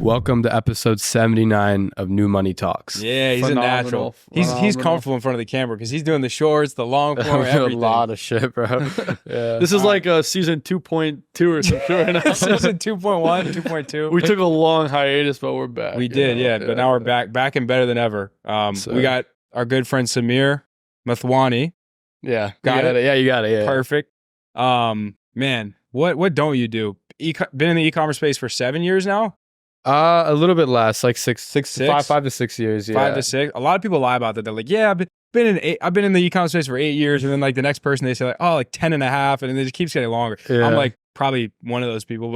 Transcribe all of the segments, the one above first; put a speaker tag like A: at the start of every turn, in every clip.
A: Welcome to episode 79 of New Money Talks.
B: Yeah, he's
C: Phenomenal.
B: a natural. He's comfortable in front of the camera because he's doing the shorts, the long form, everything.
A: A lot of shit, bro. Yeah.
C: This is like season 2.2 or some shit right now.
B: Season 2.1, 2.2.
C: We took a long hiatus, but we're back.
B: We did, yeah. But now we're back and better than ever. We got our good friend Saamir Mithwani.
A: Yeah,
B: Got it?
A: Yeah, you got it. Yeah.
B: Perfect. Man, what don't you do? Been in the e-commerce space for 7 years now?
A: A little bit less, like
B: Six?
A: 5 to 6 years. Yeah.
B: 5 to 6. A lot of people lie about that. They're like, yeah, I've been in the e-commerce space for 8 years, and then like the next person they say like, oh, like 10 and a half, and then it just keeps getting longer.
A: Yeah.
B: I'm like probably one of those people,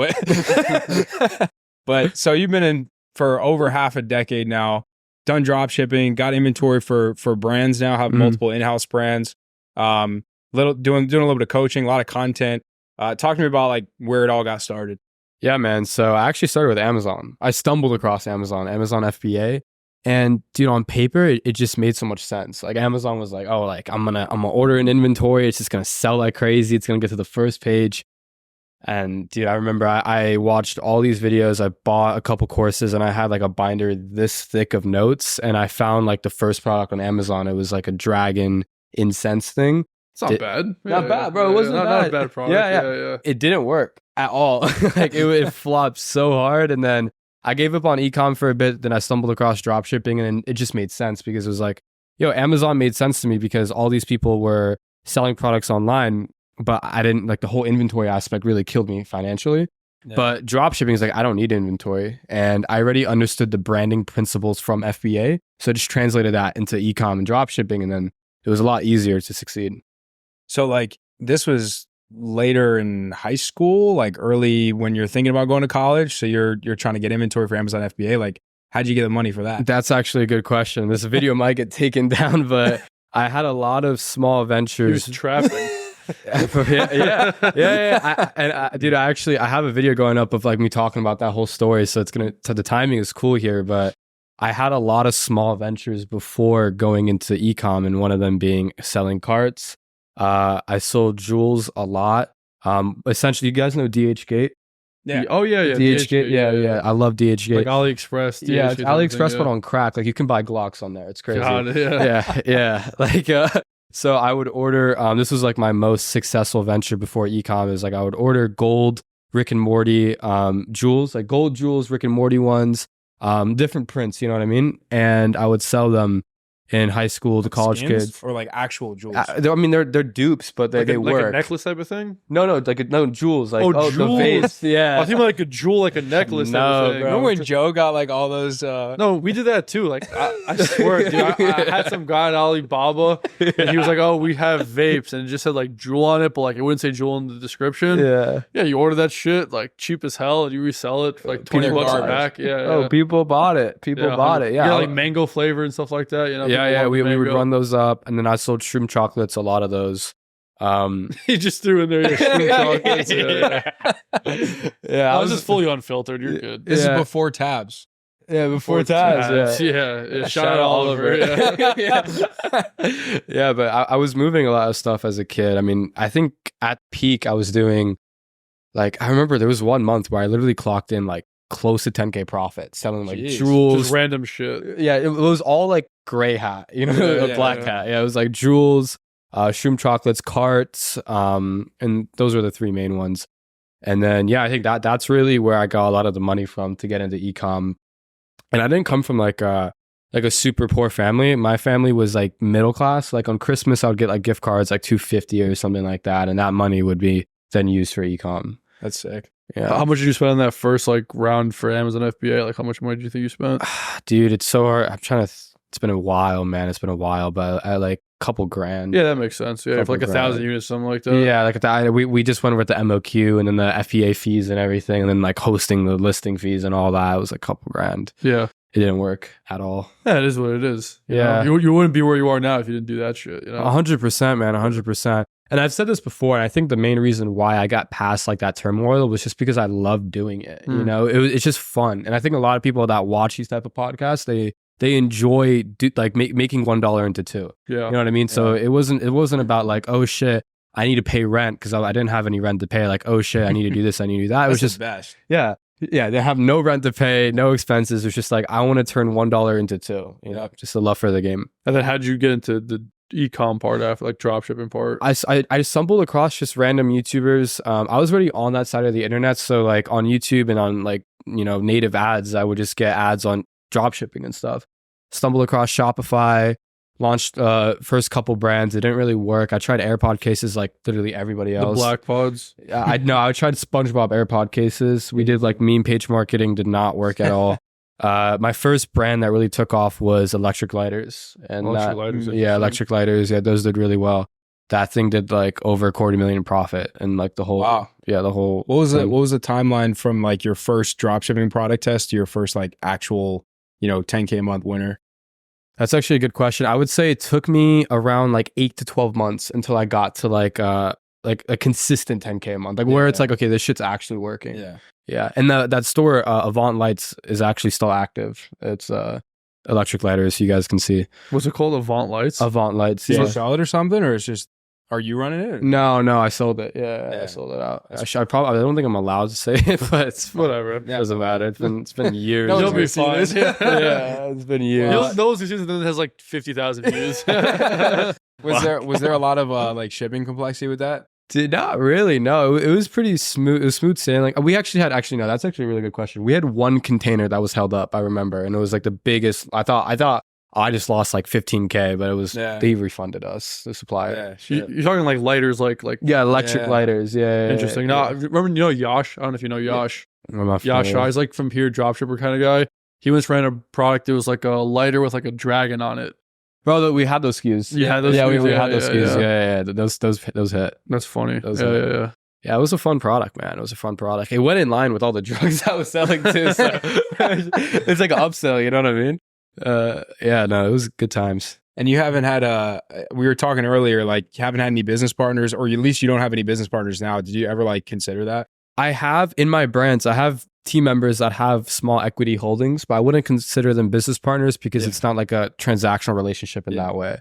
B: but so you've been in for over half a decade now, done drop shipping, got inventory for brands now, have multiple in-house brands, doing a little bit of coaching, a lot of content. Talk to me about like where it all got started.
A: Yeah, man. So I actually started with Amazon. I stumbled across Amazon FBA. And dude, on paper, it just made so much sense. Like Amazon was like, oh, like I'm gonna order an inventory. It's just gonna sell like crazy. It's gonna get to the first page. And dude, I remember I watched all these videos. I bought a couple courses and I had like a binder this thick of notes. And I found like the first product on Amazon. It was like a dragon incense thing.
C: It's not bad.
A: Not bad, bro. It wasn't bad.
C: Not a bad product. Yeah.
A: It didn't work at all. Like it flopped so hard. And then I gave up on ecom for a bit. Then I stumbled across dropshipping, and it just made sense because it was like, yo, Amazon made sense to me because all these people were selling products online, but I didn't like the whole inventory aspect really killed me financially. Yeah. But dropshipping is like, I don't need inventory. And I already understood the branding principles from FBA. So I just translated that into ecom and dropshipping. And then it was a lot easier to succeed.
B: So like this was later in high school, like early when you're thinking about going to college. So you're trying to get inventory for Amazon FBA. Like how'd you get the money for that?
A: That's actually a good question. This video might get taken down, but I had a lot of small ventures.
C: He was trapping.
A: yeah. Dude, I have a video going up of like me talking about that whole story. So the timing is cool here, but I had a lot of small ventures before going into ecom, and one of them being selling carts. I sold jewels a lot. Essentially, you guys know DHgate?
C: Yeah. Oh yeah.
A: DHgate. Yeah. I love DHgate.
C: Like AliExpress.
A: Yeah, it's AliExpress, but on crack. Like you can buy Glocks on there. It's crazy.
C: God, yeah.
A: Yeah. Like, so I would order. This was like my most successful venture before ecom. Is like I would order gold Rick and Morty jewels, like gold jewels, Rick and Morty ones, different prints. You know what I mean? And I would sell them in high school to college kids,
B: or like actual jewels.
A: I mean, they're dupes, but they work.
C: Like a necklace type of thing.
A: No, jewels. Like
C: jewels.
A: The vase. Yeah,
C: I think like a jewel, like a necklace.
A: No,
C: type of thing.
A: bro.
B: Remember when Joe got like all those?
C: No, we did that too. Like I swear, dude, I had some guy on Alibaba, and he was like, "Oh, we have vapes," and it just said like jewel on it, but like it wouldn't say jewel in the description.
A: Yeah.
C: You order that shit like cheap as hell, and you resell it for like $20 a pack. Yeah.
A: Oh, people bought it. People bought it. Yeah,
C: like mango flavor and stuff like that. You know.
A: Yeah. We would run those up, and then I sold shroom chocolates, a lot of those.
C: He just threw in there your shroom chocolates. Yeah. I was just fully unfiltered. You're good.
B: This is before tabs.
A: Yeah, before tabs.
C: Yeah. Shout out Oliver.
A: Yeah, but I was moving a lot of stuff as a kid. I mean, I think at peak I was doing like, I remember there was 1 month where I literally clocked in like close to 10K profit selling like jewels,
C: just random shit.
A: Yeah, it was all like gray hat, you know, black hat. Yeah, it was like jewels, shroom chocolates, carts, and those were the three main ones. And then I think that's really where I got a lot of the money from to get into ecom. And I didn't come from like a super poor family. My family was like middle class. Like on Christmas, I would get like gift cards like $250 or something like that, and that money would be then used for ecom.
B: That's sick.
A: Yeah.
C: How much did you spend on that first like round for Amazon FBA? Like how much money do you think you spent?
A: Dude, it's so hard. I'm trying to. It's been a while, man. It's been a while, but I like a couple grand.
C: Yeah, that makes sense. Yeah, for like 1,000 units, something like that.
A: Yeah, like we just went with the MOQ and then the FBA fees and everything, and then like hosting the listing fees and all that. It was a couple grand.
C: Yeah.
A: It didn't work at all.
C: Yeah, it is what it is.
A: Yeah.
C: You wouldn't be where you are now if you didn't do that shit.
A: 100%, man. 100%. And I've said this before, and I think the main reason why I got past like that turmoil was just because I loved doing it. You know, it's just fun. And I think a lot of people that watch these type of podcasts, they enjoy making $1 into $2.
C: Yeah.
A: You know what I mean? So it wasn't about like, oh shit, I need to pay rent because I didn't have any rent to pay. Like, oh shit, I need to do this, I need to do that. It was just
B: best.
A: Yeah. Yeah, they have no rent to pay, no expenses. It's just like, I want to turn $1 into $2, just a love for the game.
C: And then how'd you get into the ecom part after, like dropshipping part?
A: I stumbled across just random YouTubers. I was already on that side of the internet. So like on YouTube and on like, native ads, I would just get ads on dropshipping and stuff. Stumbled across Shopify, launched first couple brands. It didn't really work. I tried AirPod cases like literally everybody else.
C: The black pods.
A: I tried SpongeBob AirPod cases. We did like meme page marketing, did not work at all. My first brand that really took off was electric lighters. And electric lighters. Yeah, those did really well. That thing did like over $250,000 in profit, and like the whole
B: What was it? What was the timeline from like your first dropshipping product test to your first like actual, $10K a month winner?
A: That's actually a good question. I would say it took me around like 8 to 12 months until I got to like a consistent 10K a month, like where it's like, okay, this shit's actually working. Yeah. And that store, Avant Lights, is actually still active. It's electric lighters, you guys can see.
C: What's it called? Avant Lights?
A: Avant Lights.
B: Did you sell it or something, or it's just? Are you running it?
A: No, I sold it. Yeah, I sold it out. I don't think I'm allowed to say it, but it's
C: whatever.
A: It doesn't matter. It's been years.
C: You'll be fine.
A: It's been years.
C: Those that has like 50,000 views.
B: Was there a lot of like shipping complexity with that?
A: Not really. No, it was pretty smooth. It was smooth sailing. We actually had no. That's actually a really good question. We had one container that was held up. I remember, and it was like the biggest. I thought. I just lost like 15K, but it was they refunded us, the supplier.
C: You're talking like lighters, like
A: electric lighters. Yeah,
C: interesting. Now, remember, Yash? I don't know if you know Yash. Yash, he's like from here, dropshipper kind of guy. He once ran a product. It was like a lighter with like a dragon on it.
A: Bro, we had those SKUs.
C: We had those SKUs.
A: Yeah. Those hit.
C: That's funny.
A: Yeah. Yeah, it was a fun product, man. It was a fun product. It went in line with all the drugs I was selling too. So it's like an upsell. You know what I mean? It was good times.
B: And you haven't had we were talking earlier, like you haven't had any business partners, or at least you don't have any business partners now. Did you ever like consider that?
A: I have in my brands, I have team members that have small equity holdings, but I wouldn't consider them business partners because it's not like a transactional relationship in that way.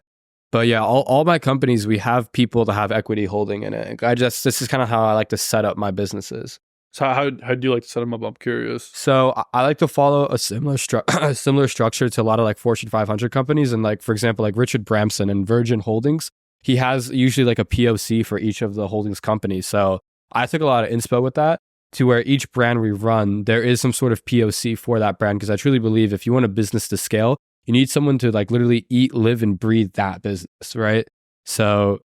A: But yeah, all my companies, we have people that have equity holding in it. This is kind of how I like to set up my businesses.
C: So how do you like to set them up? I'm curious.
A: So I like to follow a similar structure to a lot of like Fortune 500 companies. And like, for example, like Richard Branson and Virgin Holdings, he has usually like a POC for each of the holdings companies. So I took a lot of inspo with that to where each brand we run, there is some sort of POC for that brand. Because I truly believe if you want a business to scale, you need someone to like literally eat, live, and breathe that business, right? So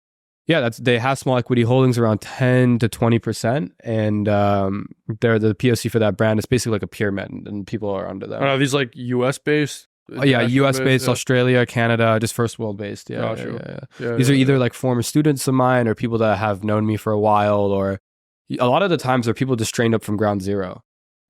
A: yeah, they have small equity holdings around 10 to 20%, and they're the POC for that brand. It's basically like a pyramid, and people are under that.
C: Are these like US based?
A: US based, Australia, Canada, just first world based. Yeah, These are either like former students of mine or people that have known me for a while, or a lot of the times they're people just trained up from ground zero.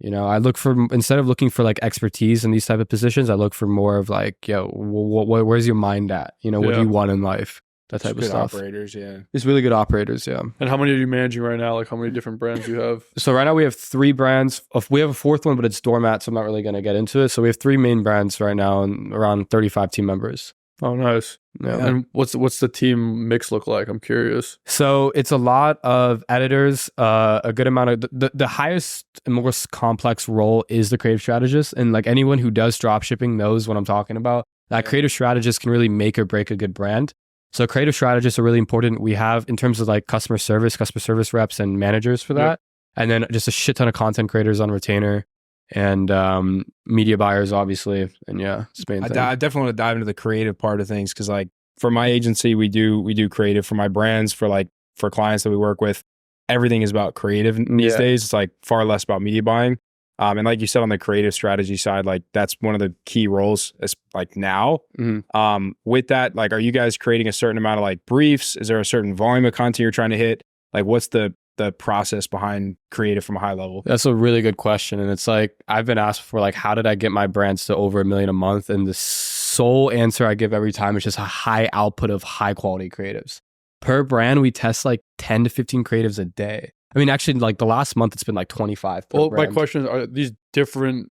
A: I look for, instead of looking for like expertise in these type of positions, I look for more of like, where's your mind at? What do you want in life? That type of stuff.
B: Operators,
A: It's really good operators,
C: And how many are you managing right now? Like how many different brands do you have?
A: So right now we have 3 brands. We have a 4th one, but it's Doormat, so I'm not really going to get into it. So we have 3 main brands right now and around 35 team members.
C: Oh, nice. Yeah. And what's the team mix look like? I'm curious.
A: So it's a lot of editors, a good amount of the highest and most complex role is the creative strategist. And like anyone who does dropshipping knows what I'm talking about. That creative strategist can really make or break a good brand. So creative strategists are really important. We have in terms of like customer service reps and managers for that. Yep. And then just a shit ton of content creators on retainer and media buyers, obviously. And it's the main thing.
B: I definitely want to dive into the creative part of things because like for my agency, we do creative. For my brands, for clients that we work with, everything is about creative these days. It's like far less about media buying. And like you said, on the creative strategy side, like that's one of the key roles is like now. Mm-hmm. With that, like, are you guys creating a certain amount of like briefs? Is there a certain volume of content you're trying to hit? Like, what's the process behind creative from a high level?
A: That's a really good question. And it's like, I've been asked before, like, how did I get my brands to over $1 million a month? And the sole answer I give every time is just a high output of high quality creatives. Per brand, we test like 10 to 15 creatives a day. I mean, actually, like the last month, it's been like 25.
C: Well, my question is, are these different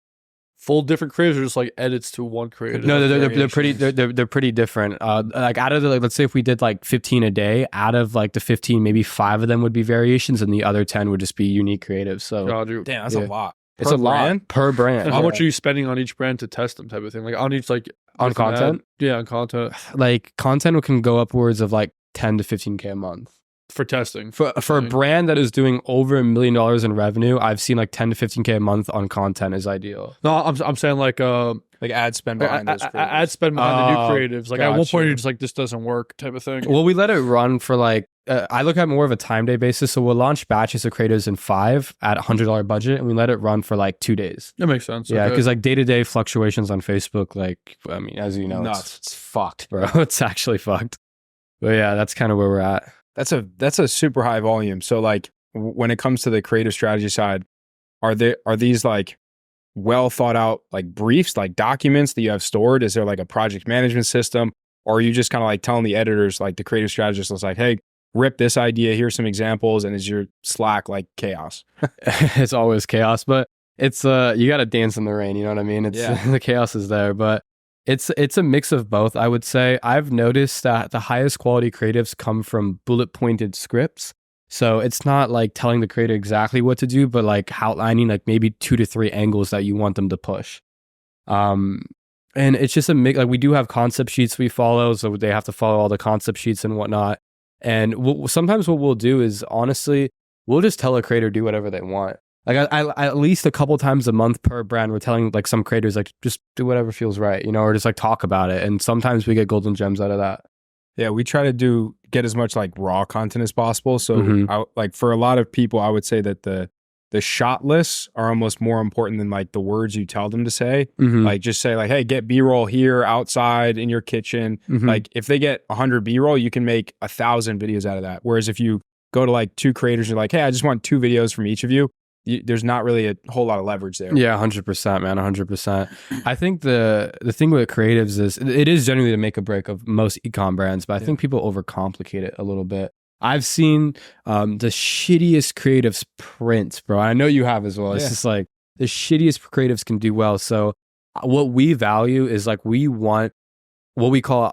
C: creatives or just like edits to one creative?
A: No, they're pretty different. Like out of the, like, let's say if we did like 15 a day, out of like the 15, maybe 5 of them would be variations and the other 10 would just be unique creatives. So
B: damn, that's a lot.
A: It's a
B: brand?
A: lot per brand.
C: And how much are you spending on each brand to test them type of thing? Like on each
A: on content?
C: Yeah, on content.
A: Like content can go upwards of like 10 to 15K a month.
C: For testing.
A: For a brand that is doing over $1 million in revenue, I've seen like 10 to 15K a month on content is ideal.
C: No, I'm saying like
B: ad spend behind those creatives.
C: ad spend behind the new creatives. Like at one
A: gotcha.
C: point you're just like, this doesn't work type of thing.
A: Well, we let it run for like, I look at more of a time day basis. So we'll launch batches of creatives in 5 at $100 budget and we let it run for like 2 days.
C: That makes sense.
A: Yeah,
C: Okay.
A: because like day-to-day fluctuations on Facebook, like, I mean, as you know, it's fucked, bro. It's actually fucked. But yeah, that's kind of where we're at.
B: That's a super high volume. So like when it comes to the creative strategy side, are these like well thought out like briefs, like documents that you have stored? Is there like a project management system? Or are you just kind of like telling the editors, like the creative strategist was like, hey, rip this idea, here's some examples, and is your Slack like chaos?
A: It's always chaos, but it's you got to dance in the rain, you know what I mean? It's the chaos is there, but it's a mix of both, I would say. I've noticed that the highest quality creatives come from bullet pointed scripts. So it's not like telling the creator exactly what to do, but like outlining like maybe 2 to 3 angles that you want them to push. And it's just a mix. Like we do have concept sheets we follow, so they have to follow all the concept sheets and whatnot. And sometimes what we'll do is honestly, we'll just tell a creator do whatever they want. Like I at least a couple times a month per brand, we're telling like some creators like just do whatever feels right, you know, or just like talk about it. And sometimes we get golden gems out of that.
B: Yeah, we try to get as much like raw content as possible. So like for a lot of people, I would say that the shot lists are almost more important than like the words you tell them to say. Like just say like, hey, get B-roll here, outside, in your kitchen. Like if they get 100 B-roll, you can make 1,000 videos out of that. Whereas if you go to like 2 creators, you're like, hey, I just want 2 videos from each of you. There's not really a whole lot of leverage there.
A: Yeah, 100%, man, 100%. I think the thing with creatives is it is generally the make or break of most ecom brands, but I think people overcomplicate it a little bit. I've seen the shittiest creatives print, bro. I know you have as well. It's just like the shittiest creatives can do well. So what we value is like we want what we call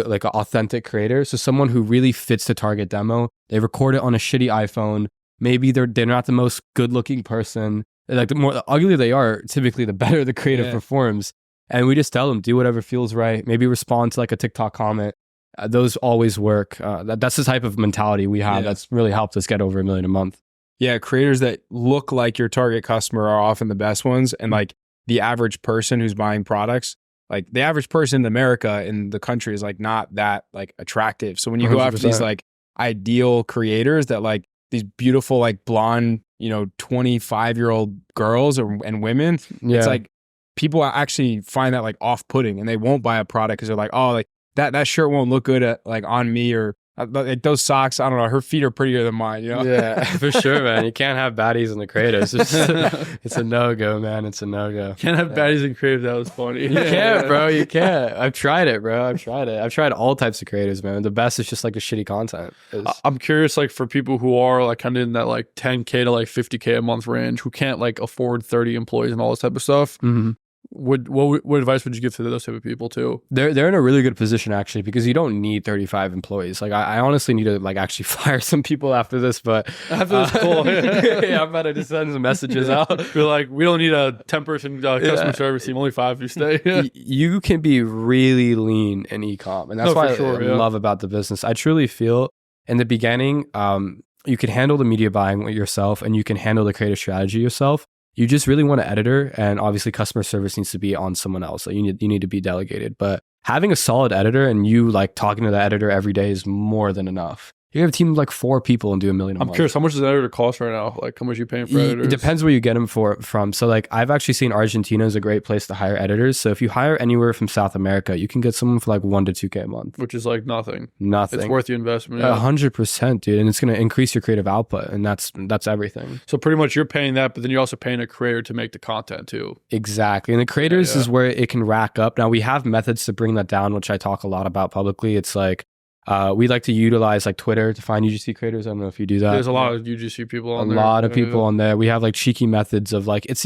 A: like an authentic creator. So someone who really fits the target demo. They record it on a shitty iPhone. Maybe they're not the most good looking person. Like the more ugly they are, typically the better the creative performs. And we just tell them do whatever feels right. Maybe respond to like a TikTok comment. Those always work. That's the type of mentality we have that's really helped us get over $1 million a month.
B: Yeah, creators that look like your target customer are often the best ones. And like the average person who's buying products, like the average person in America in the country is like not that like attractive. So when you go after these like ideal creators that like these beautiful like blonde, 25-year-old girls and women, it's like people actually find that like off-putting and they won't buy a product because they're like, oh, like that shirt won't look good at like on me, or like those socks, I don't know, her feet are prettier than mine, you know?
A: Yeah, for sure, man. You can't have baddies in the creators. It's a no-go, man. It's a no-go.
C: Can't have baddies in creative. That was funny.
A: You can't, bro. You can't. I've tried it, bro. I've tried all types of creators, man. The best is just like the shitty content.
C: I'm curious, like for people who are like kind of in that like 10K to like 50K a month range, who can't like afford 30 employees and all this type of stuff. What advice would you give to those type of people too? They're
A: in a really good position actually, because you don't need 35 employees. Like I honestly need to like actually fire some people after this, but
C: after this call,
A: yeah, I'm about to just send some messages out.
C: We're like, we don't need a 10-person customer service team. Only 5 if you stay.
A: You can be really lean in ecom, and that's what I love about the business. I truly feel in the beginning, you can handle the media buying yourself, and you can handle the creative strategy yourself. You just really want an editor, and obviously customer service needs to be on someone else. So you need to be delegated. But having a solid editor and you like talking to the editor every day is more than enough. You have a team of like 4 people and do $1 million a month.
C: I'm curious, how much does an editor cost right now? Like how much are you paying for editors?
A: It depends where you get them from. So like I've actually seen Argentina is a great place to hire editors. So if you hire anywhere from South America, you can get someone for like 1 to 2K a month.
C: Which is like nothing.
A: It's
C: worth the investment.
A: 100%, dude. And it's going to increase your creative output. And that's everything.
C: So pretty much you're paying that, but then you're also paying a creator to make the content too.
A: Exactly. And the creators is where it can rack up. Now we have methods to bring that down, which I talk a lot about publicly. It's like, we like to utilize like Twitter to find UGC creators. I don't know if you do that.
C: There's a lot of UGC people on there.
A: A lot of people on there. We have like cheeky methods of like, it's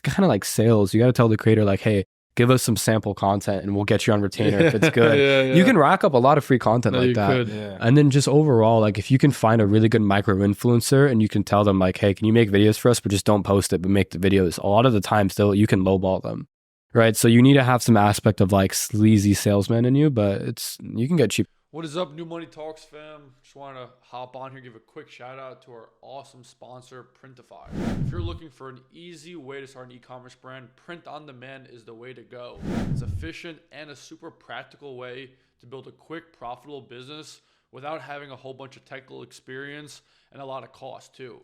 A: kind of like sales. You got to tell the creator like, hey, give us some sample content and we'll get you on retainer if it's good. You can rack up a lot of free content like that. And then just overall, like if you can find a really good micro influencer and you can tell them like, hey, can you make videos for us, but just don't post it, but make the videos. A lot of the time still you can lowball them, right? So you need to have some aspect of like sleazy salesman in you, but you can get cheap.
C: What is up, New Money Talks fam? Just want to hop on here, give a quick shout out to our awesome sponsor, Printify. If you're looking for an easy way to start an e-commerce brand, print on demand is the way to go. It's efficient and a super practical way to build a quick, profitable business without having a whole bunch of technical experience and a lot of cost too.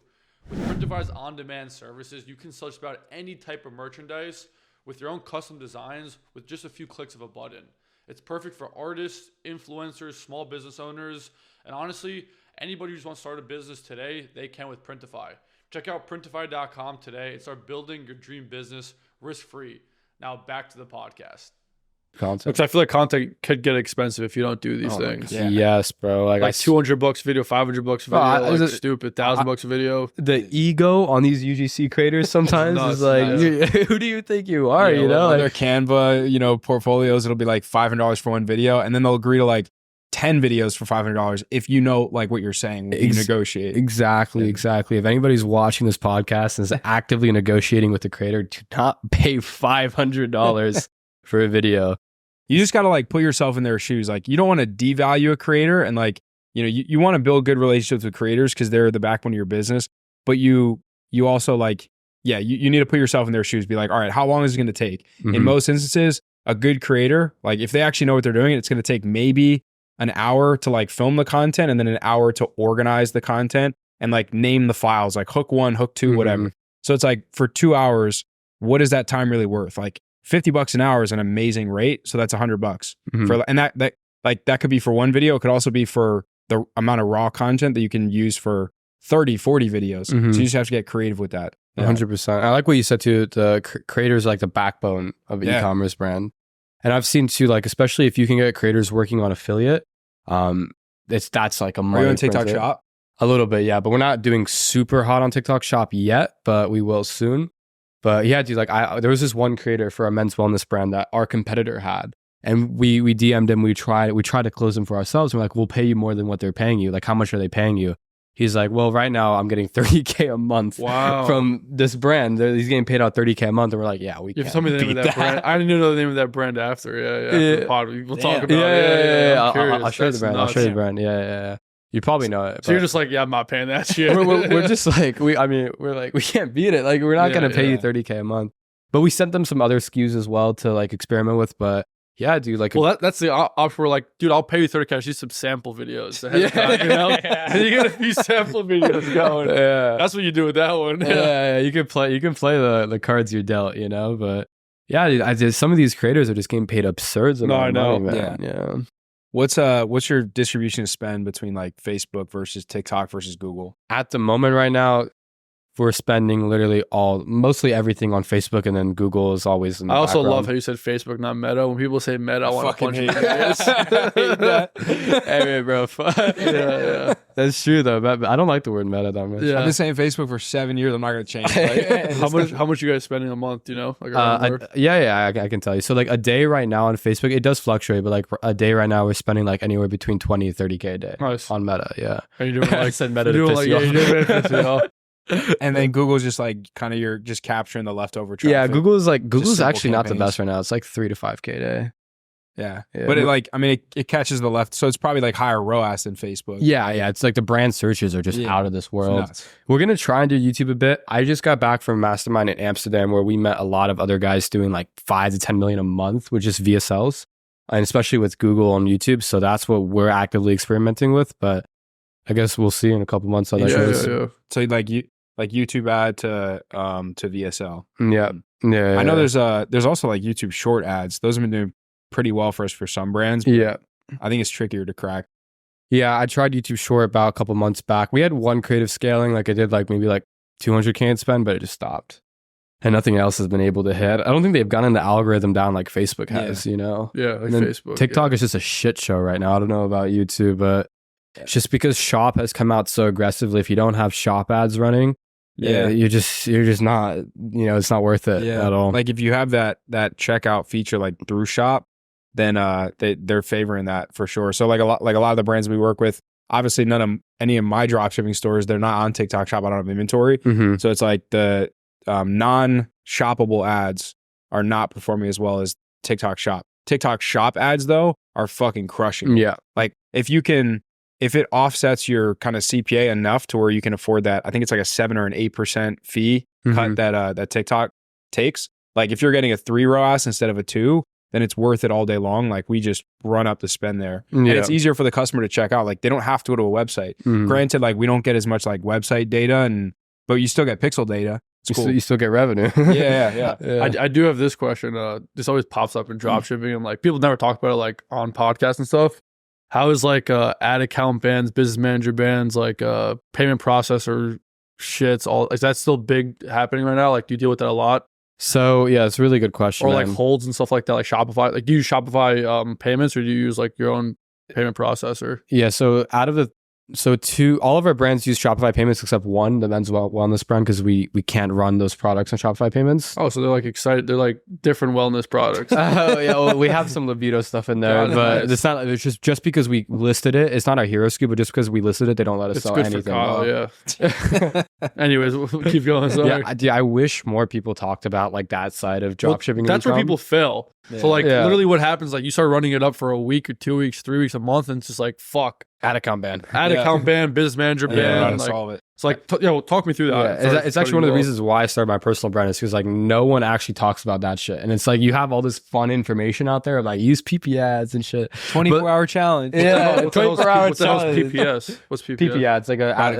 C: With Printify's on-demand services, you can sell just about any type of merchandise with your own custom designs with just a few clicks of a button. It's perfect for artists, influencers, small business owners, and honestly, anybody who just wants to start a business today, they can with Printify. Check out printify.com today and start building your dream business risk-free. Now back to the podcast.
A: Content.
C: Because I feel like content could get expensive if you don't do these things.
A: Yes, bro. Like
C: $200 video, $500 video, like stupid, $1,000 a video.
A: The ego on these UGC creators sometimes is like, who do you think you are? You know,
B: like their Canva, portfolios, it'll be like $500 for one video, and then they'll agree to like 10 videos for $500 if you know like what you're saying, you negotiate.
A: Exactly. If anybody's watching this podcast and is actively negotiating with the creator, do not pay $500 for a video.
B: You just got to like put yourself in their shoes. Like you don't want to devalue a creator, and like, you want to build good relationships with creators because they're the backbone of your business. But you also like, you need to put yourself in their shoes. Be like, all right, how long is it going to take? In most instances, a good creator, like if they actually know what they're doing, it's going to take maybe an hour to like film the content and then an hour to organize the content and like name the files, like hook 1, hook 2, whatever. So it's like for 2 hours, what is that time really worth? Like $50 an hour is an amazing rate. So that's $100 for, and that could be for one video. It could also be for the amount of raw content that you can use for 30, 40 videos. So you just have to get creative with that.
A: 100%. I like what you said too. The creators are like the backbone of an e-commerce brand. And I've seen too, like, especially if you can get creators working on affiliate, that's like a money.
B: Are you on TikTok Shop?
A: A little bit, yeah. But we're not doing super hot on TikTok Shop yet, but we will soon. But yeah, dude, like there was this one creator for a men's wellness brand that our competitor had. And we DM'd him, we tried to close him for ourselves. And we're like, we'll pay you more than what they're paying you. Like, how much are they paying you? He's like, well, right now I'm getting $30K a month from this brand. He's getting paid out $30K a month. And we're like, yeah, we can't.
C: Tell me the name of that brand. I didn't even know the name of that brand after. Yeah. We'll talk about it.
A: I'll show you the brand. I'll show you the brand. Yeah. You probably know it.
C: So you're just like, yeah, I'm not paying that shit.
A: we're just like, we can't beat it. Like, we're not going to pay you $30K a month. But we sent them some other SKUs as well to like experiment with. But yeah, dude, like,
C: well, that's the option. We're like, dude, I'll pay you $30K. Just use some sample videos. And you get a few sample videos going. Yeah, that's what you do with that one.
A: Yeah. You can play the cards you're dealt, But yeah, dude, some of these creators are just getting paid absurd amount of money, man. Yeah.
B: What's your distribution of spend between like Facebook versus TikTok versus Google?
A: At the moment right now, we're spending literally mostly everything on Facebook, and then Google is always in the
C: I also
A: background.
C: love how you said Facebook, not Meta. When people say Meta, I want to punch you.
A: Hey, bro. Yeah. That's true, though. But I don't like the word Meta that much.
B: Yeah. I've been saying Facebook for 7 years. I'm not going to change it.
C: How much you guys spending a month, do you know? Like
A: I can tell you. So like a day right now on Facebook, it does fluctuate, but like a day right now, we're spending like anywhere between 20 to 30K a day on Meta. Yeah.
C: Are you doing like,
A: I said Meta to piss you off.
B: And then Google's just like kind of you're just capturing the leftover traffic.
A: Yeah, Google's actually not the best right now. It's like 3 to 5K a day.
B: Yeah. But it catches the left, so it's probably like higher ROAS than Facebook.
A: Yeah. It's like the brand searches are just out of this world. We're gonna try and do YouTube a bit. I just got back from Mastermind in Amsterdam where we met a lot of other guys doing like 5 to 10 million a month with just VSLs, and especially with Google on YouTube. So that's what we're actively experimenting with. But I guess we'll see in a couple months how that goes.
C: Yeah.
B: So like YouTube ad to VSL.
A: Yeah.
B: I know there's also like YouTube short ads. Those have been doing pretty well for us for some brands.
A: Yeah.
B: I think it's trickier to crack.
A: Yeah, I tried YouTube short about a couple months back. We had one creative scaling, like I did like maybe like 200K in spend, but it just stopped. And nothing else has been able to hit. I don't think they've gotten the algorithm down like Facebook has,
C: Yeah, like Facebook.
A: TikTok is just a shit show right now. I don't know about YouTube, but it's just because Shop has come out so aggressively. If you don't have Shop ads running, you're just not, it's not worth it at all.
B: Like if you have that checkout feature like through shop, then they're favoring that for sure. So like a lot of the brands we work with, obviously any of my dropshipping stores, they're not on TikTok Shop. I don't have inventory. So it's like the non-shoppable ads are not performing as well as TikTok Shop. TikTok Shop ads though are fucking crushing.
A: Yeah.
B: Like if it offsets your kind of CPA enough to where you can afford that, I think it's like a 7 or an 8% fee cut that TikTok takes. Like if you're getting a 3 ROAS instead of a 2, then it's worth it all day long. Like we just run up the spend there. And it's easier for the customer to check out. Like they don't have to go to a website. Granted, like we don't get as much like website data but you still get pixel data. It's cool.
A: You still get revenue.
B: Yeah.
C: I do have this question. This always pops up in dropshipping. And like people never talk about it like on podcasts and stuff. How is like ad account bans, business manager bans, like payment processor shits, is that still big happening right now? Like do you deal with that a lot?
A: So yeah, it's a really good question.
C: Or like holds and stuff like that, like Shopify. Like do you use Shopify payments, or do you use like your own payment processor?
A: Yeah, so all of our brands use Shopify payments except one, the men's wellness brand, because we can't run those products on Shopify payments.
C: Oh, so they're like excited. They're like different wellness products.
A: Oh yeah, well, we have some libido stuff in there, but it's not. It's just because we listed it. It's not our hero SKU, but just because we listed it, they don't let us sell anything. For Kyle,
C: yeah. Anyways, we'll keep going. Sorry.
A: Yeah, I wish more people talked about like that side of dropshipping.
C: That's where people fail. Yeah. So like literally what happens, like you start running it up for a week or 2 weeks, 3 weeks, a month, and it's just like, fuck.
A: Ad account ban.
C: Account ban, business manager ban.
B: Like, solve it.
C: It's like, talk me through that.
A: Yeah, it's actually one of the reasons why I started my personal brand is because like no one actually talks about that shit. And it's like you have all this fun information out there, like use PP ads and shit.
B: 24-hour challenge.
A: Yeah, 24-hour challenge.
C: What the hell is PPS? What's PPS?
A: PP ads,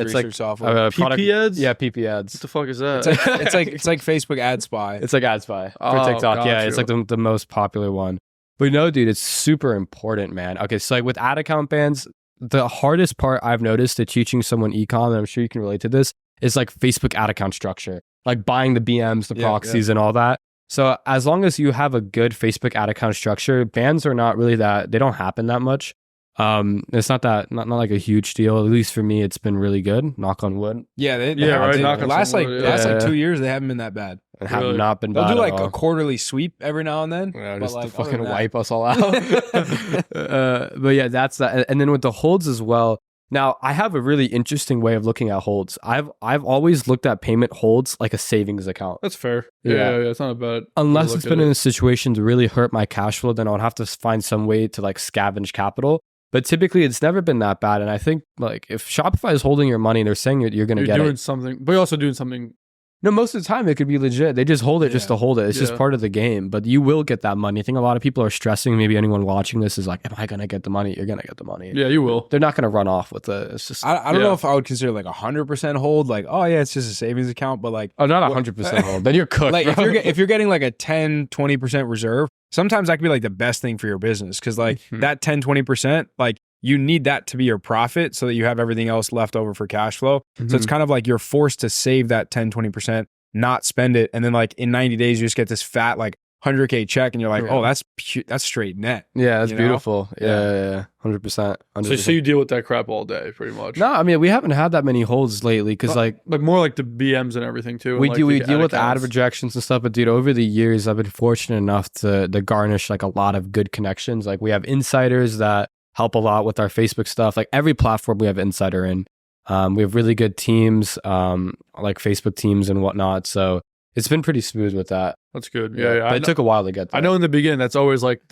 A: it's like
B: software.
C: PP ads?
A: Yeah, PP ads.
C: What the fuck is that?
B: It's like Facebook Ad Spy.
A: It's like Ad Spy for TikTok. Yeah, it's like the most popular one. But no, dude, it's super important, man. Okay, so like with ad account bans, the hardest part I've noticed to teaching someone ecom, and I'm sure you can relate to this, is like Facebook ad account structure, like buying the BMs, the proxies, and all that. So as long as you have a good Facebook ad account structure, bans are not really they don't happen that much. It's not like a huge deal. At least for me, it's been really good. Knock on wood.
B: Yeah,
C: right.
B: Last 2 years, they haven't been that bad.
A: And have not been bad.
B: They'll do like a quarterly sweep every now and then.
A: Yeah, just
B: like,
A: to fucking wipe us all out. But yeah, that's that. And then with the holds as well. Now, I have a really interesting way of looking at holds. I've always looked at payment holds like a savings account.
C: That's fair. Yeah, it's not a bad.
A: Unless it's been in a situation to really hurt my cash flow, then I'll have to find some way to like scavenge capital. But typically, it's never been that bad. And I think like if Shopify is holding your money, they're saying you're going to get it.
C: You're doing something, but you're also doing something.
A: No, most of the time it could be legit. They just hold it just to hold it. It's just part of the game. But you will get that money. I think a lot of people are stressing. Maybe anyone watching this is like, am I going to get the money? You're going to get the money.
C: Yeah, you will.
A: They're not going to run off with it. It's just...
B: I don't know if I would consider like 100% hold. Like, oh yeah, it's just a savings account. But like...
A: Oh, not 100% hold. Then you're cooked,
B: like if you're getting like a 10, 20% reserve, sometimes that could be like the best thing for your business. Because like that 10, 20%, like you need that to be your profit so that you have everything else left over for cash flow. So it's kind of like you're forced to save that 10, 20%. Not spend it, and then like in 90 days you just get this fat like 100K check, and you're like, oh, that's straight net.
A: Yeah, that's beautiful. Yeah, 100%.
C: So you deal with that crap all day, pretty much.
A: No, I mean we haven't had that many holds lately because like
C: more like the BMs and everything too.
A: We
C: like
A: deal with ad rejections and stuff, but dude, over the years I've been fortunate enough to garnish like a lot of good connections. Like we have insiders that help a lot with our Facebook stuff. Like every platform we have insider in. We have really good teams, like Facebook teams and whatnot. So it's been pretty smooth with that.
C: That's good. Yeah.
A: But it took a while to get there.
C: I know in the beginning, that's always like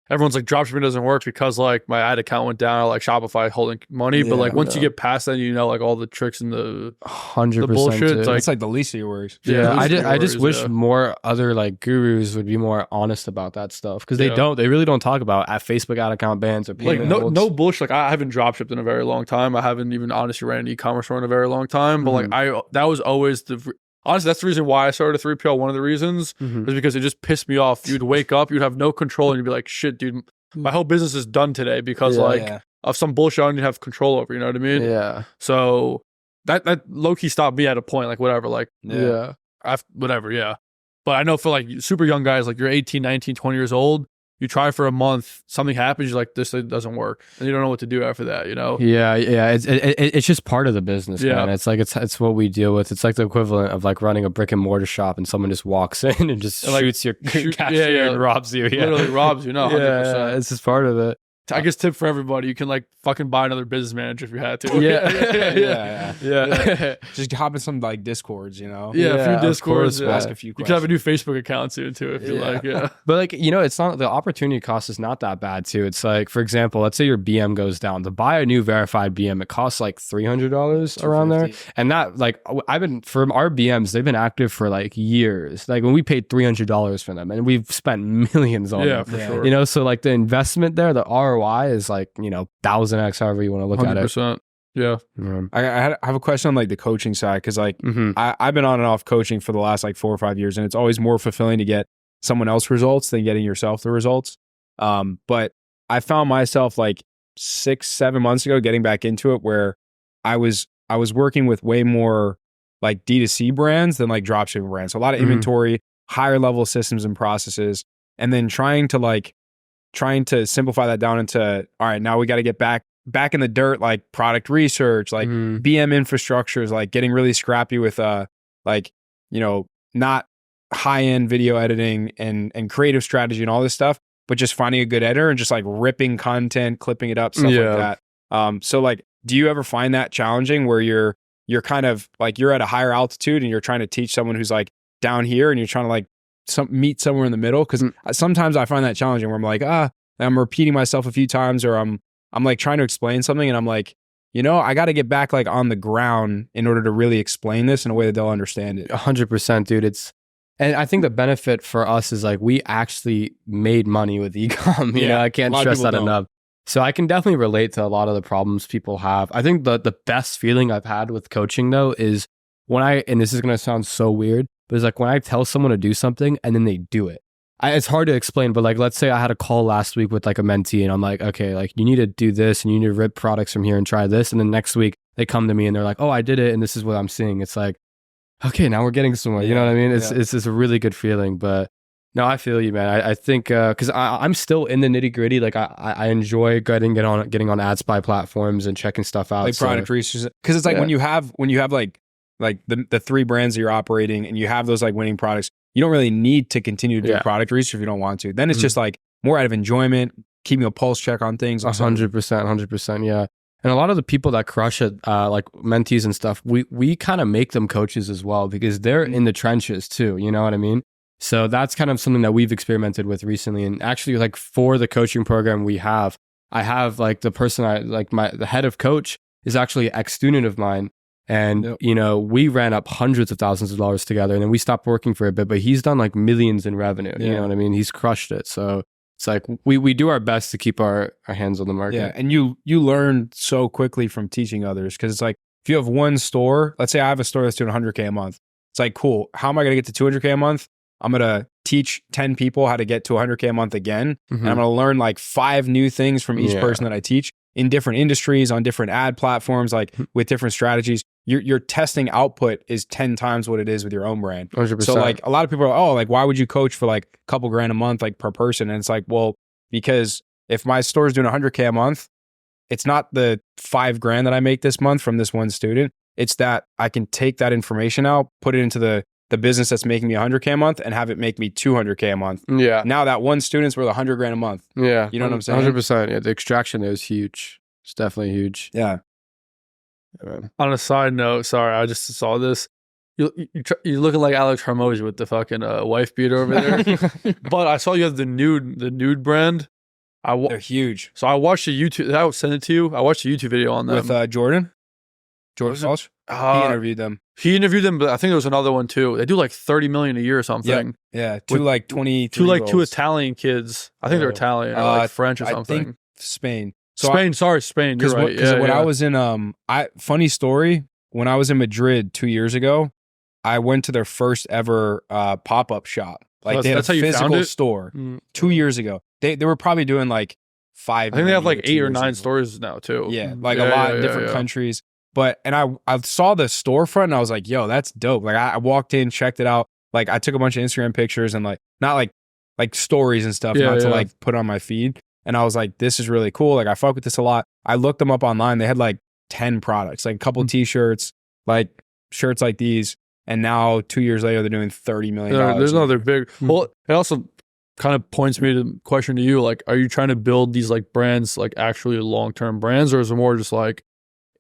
C: everyone's like dropshipping doesn't work because like my ad account went down, or like Shopify holding money. But like once you get past that, you know, like all the tricks and the
A: 100%
C: bullshit.
B: It's like the least of your worries.
A: Yeah, I just wish more other like gurus would be more honest about that stuff because they really don't talk about at Facebook ad account bans or payment holds.
C: No bullshit. Like I haven't dropshipped in a very long time. I haven't even honestly ran an e-commerce store in a very long time. But like that was always honestly, that's the reason why I started a 3PL. One of the reasons was because it just pissed me off. You'd wake up, you'd have no control, and you'd be like, shit, dude, my whole business is done today because of some bullshit I don't even have control over. You know what I mean?
A: Yeah.
C: So that low-key stopped me at a point, like whatever, like
A: whatever,
C: But I know for like super young guys, like you're 18, 19, 20 years old, you try for a month, something happens, you're like, this doesn't work, and you don't know what to do after that, you know?
A: Yeah, it's just part of the business, man. It's like it's what we deal with. It's like the equivalent of like running a brick and mortar shop, and someone just walks in and just shoots your cashier and robs you.
C: Literally robs you. No, 100%.
A: Yeah, it's just part of it.
C: I guess tip for everybody: you can like fucking buy another business manager if you had to.
B: Yeah. Just hop in some like Discords, you know.
C: Yeah, a few Discords.
B: Ask a few
C: You
B: questions.
C: can have a new Facebook account soon too if you like. Yeah,
A: but like, you know, it's not, the opportunity cost is not that bad too. It's like, for example, let's say your BM goes down. To buy a new verified BM, it costs like $300 around there. And that, like, from our BMs, they've been active for like years. Like when we paid $300 for them, and we've spent millions on them.
C: For sure.
A: You know, so like the investment there, the ROI is like, you know, 1000x, however you want to look
C: 100%.
A: at it.
C: Yeah.
B: I have a question on like the coaching side, because like I've been on and off coaching for the last like 4 or 5 years, and it's always more fulfilling to get someone else results than getting yourself the results. But I found myself like 6-7 months ago getting back into it, where I was working with way more like D2C brands than like dropshipping brands. So a lot of inventory, higher level systems and processes, and then trying to simplify that down into, all right, now we got to get back in the dirt, like product research, like BM infrastructures, like getting really scrappy with like, you know, not high-end video editing and creative strategy and all this stuff, but just finding a good editor and just like ripping content, clipping it up, stuff like that. So like, do you ever find that challenging where you're kind of like, you're at a higher altitude and you're trying to teach someone who's like down here, and you're trying to like meet somewhere in the middle? Because sometimes I find that challenging, where I'm like, I'm repeating myself a few times, or I'm like trying to explain something, and I'm like, you know, I got to get back like on the ground in order to really explain this in a way that they'll understand it.
A: 100%, dude. And I think the benefit for us is like, we actually made money with Ecom. You know, I can't stress that enough. So I can definitely relate to a lot of the problems people have. I think the best feeling I've had with coaching though is when and this is going to sound so weird, but it's like when I tell someone to do something and then they do it. It's hard to explain, but like, let's say I had a call last week with like a mentee, and I'm like, okay, like you need to do this and you need to rip products from here and try this. And then next week they come to me and they're like, oh, I did it, and this is what I'm seeing. It's like, okay, now we're getting somewhere. You know what I mean? It's a really good feeling. But no, I feel you, man. I think because I'm still in the nitty gritty. Like I enjoy getting on ad spy platforms and checking stuff out.
B: Like product research, because it's like when you have like the 3 brands that you're operating, and you have those like winning products, you don't really need to continue to do product research if you don't want to. Then it's just like more out of enjoyment, keeping a pulse check on things.
A: 100%, yeah. And a lot of the people that crush it, like mentees and stuff, we kind of make them coaches as well, because they're in the trenches too. You know what I mean? So that's kind of something that we've experimented with recently. And actually, like for the coaching program I have like the person the head of coach is actually an ex-student of mine. And, you know, we ran up hundreds of thousands of dollars together, and then we stopped working for a bit, but he's done like millions in revenue. You know what I mean? He's crushed it. So it's like, we do our best to keep our hands on the market.
B: Yeah. And you learn so quickly from teaching others. Cause it's like, if you have one store, let's say I have a store that's doing 100K a month. It's like, cool. How am I going to get to 200K a month? I'm going to teach 10 people how to get to 100K a month again. And I'm going to learn like 5 new things from each person that I teach in different industries, on different ad platforms, like with different strategies. Your testing output is 10 times what it is with your own brand.
A: 100%.
B: So like a lot of people are like, oh, like why would you coach for like a couple grand a month, like per person? And it's like, well, because if my store is doing 100K a month, it's not the 5 grand that I make this month from this one student. It's that I can take that information out, put it into the business that's making me 100K a month, and have it make me 200K a month. Yeah. Now that one student's worth 100 grand a month.
A: Yeah.
B: You know what I'm saying?
A: 100%. Yeah. The extraction there is huge. It's definitely huge.
B: Yeah.
C: On a side note, sorry, I just saw this. You're looking like Alex Hormozy with the fucking wife beater over there. But I saw you have the nude brand.
B: They're huge.
C: So I watched a YouTube. I will send it to you. I watched a YouTube video on them
B: with Jordan Walsh. He interviewed them.
C: He interviewed them, but I think there was another one too. They do like 30 million a year or something.
B: Yeah. Two
C: Italian kids. I think they're Italian or like French or something.
B: I think Spain.
C: Spain. You're right.
B: Because when I was in funny story, when I was in Madrid 2 years ago, I went to their first ever pop-up shop. Like they had a physical store 2 years ago. They were probably doing like 5.
C: I think they have like 8 or 9 stores now too.
B: Yeah, like a lot in different countries. But I saw the storefront and I was like, yo, that's dope. Like I walked in, checked it out. Like I took a bunch of Instagram pictures and like not like like stories and stuff, not to like put on my feed. And I was like, this is really cool. Like I fuck with this a lot. I looked them up online. They had like 10 products, like a couple t-shirts, like shirts like these. And now 2 years later, they're doing $30 million.
C: There's another big. Well, it also kind of points me to the question to you. Like, are you trying to build these like brands, like actually long-term brands, or is it more just like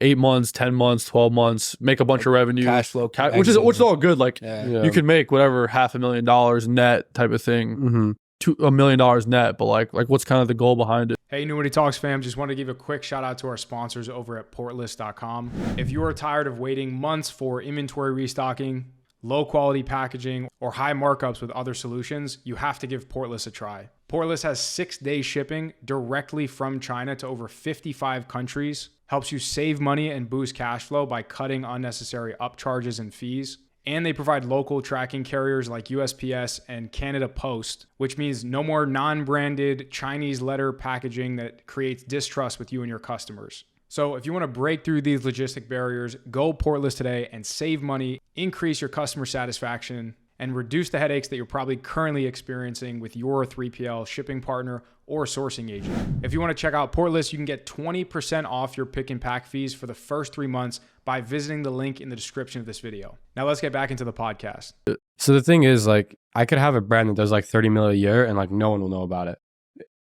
C: 8 months, 10 months, 12 months, make a bunch of revenue,
B: cash flow,
C: which is all good. Like you can make whatever $500,000 net type of thing, $1 million net, but like what's kind of the goal behind it?
D: Hey, New Money Talks fam, just want to give a quick shout out to our sponsors over at portlist.com. If you are tired of waiting months for inventory restocking, low quality packaging, or high markups with other solutions, you have to give Portlist a try. Portlist has 6-day shipping directly from China to over 55 countries, helps you save money and boost cash flow by cutting unnecessary upcharges and fees. And they provide local tracking carriers like USPS and Canada Post, which means no more non-branded Chinese letter packaging that creates distrust with you and your customers. So if you want to break through these logistic barriers, go Portlist today and save money, increase your customer satisfaction, and reduce the headaches that you're probably currently experiencing with your 3PL shipping partner or sourcing agent. If you want to check out Portlist, you can get 20% off your pick and pack fees for the first 3 months by visiting the link in the description of this video. Now let's get back into the podcast.
A: So the thing is, like, I could have a brand that does like 30 mil a year and like no one will know about it.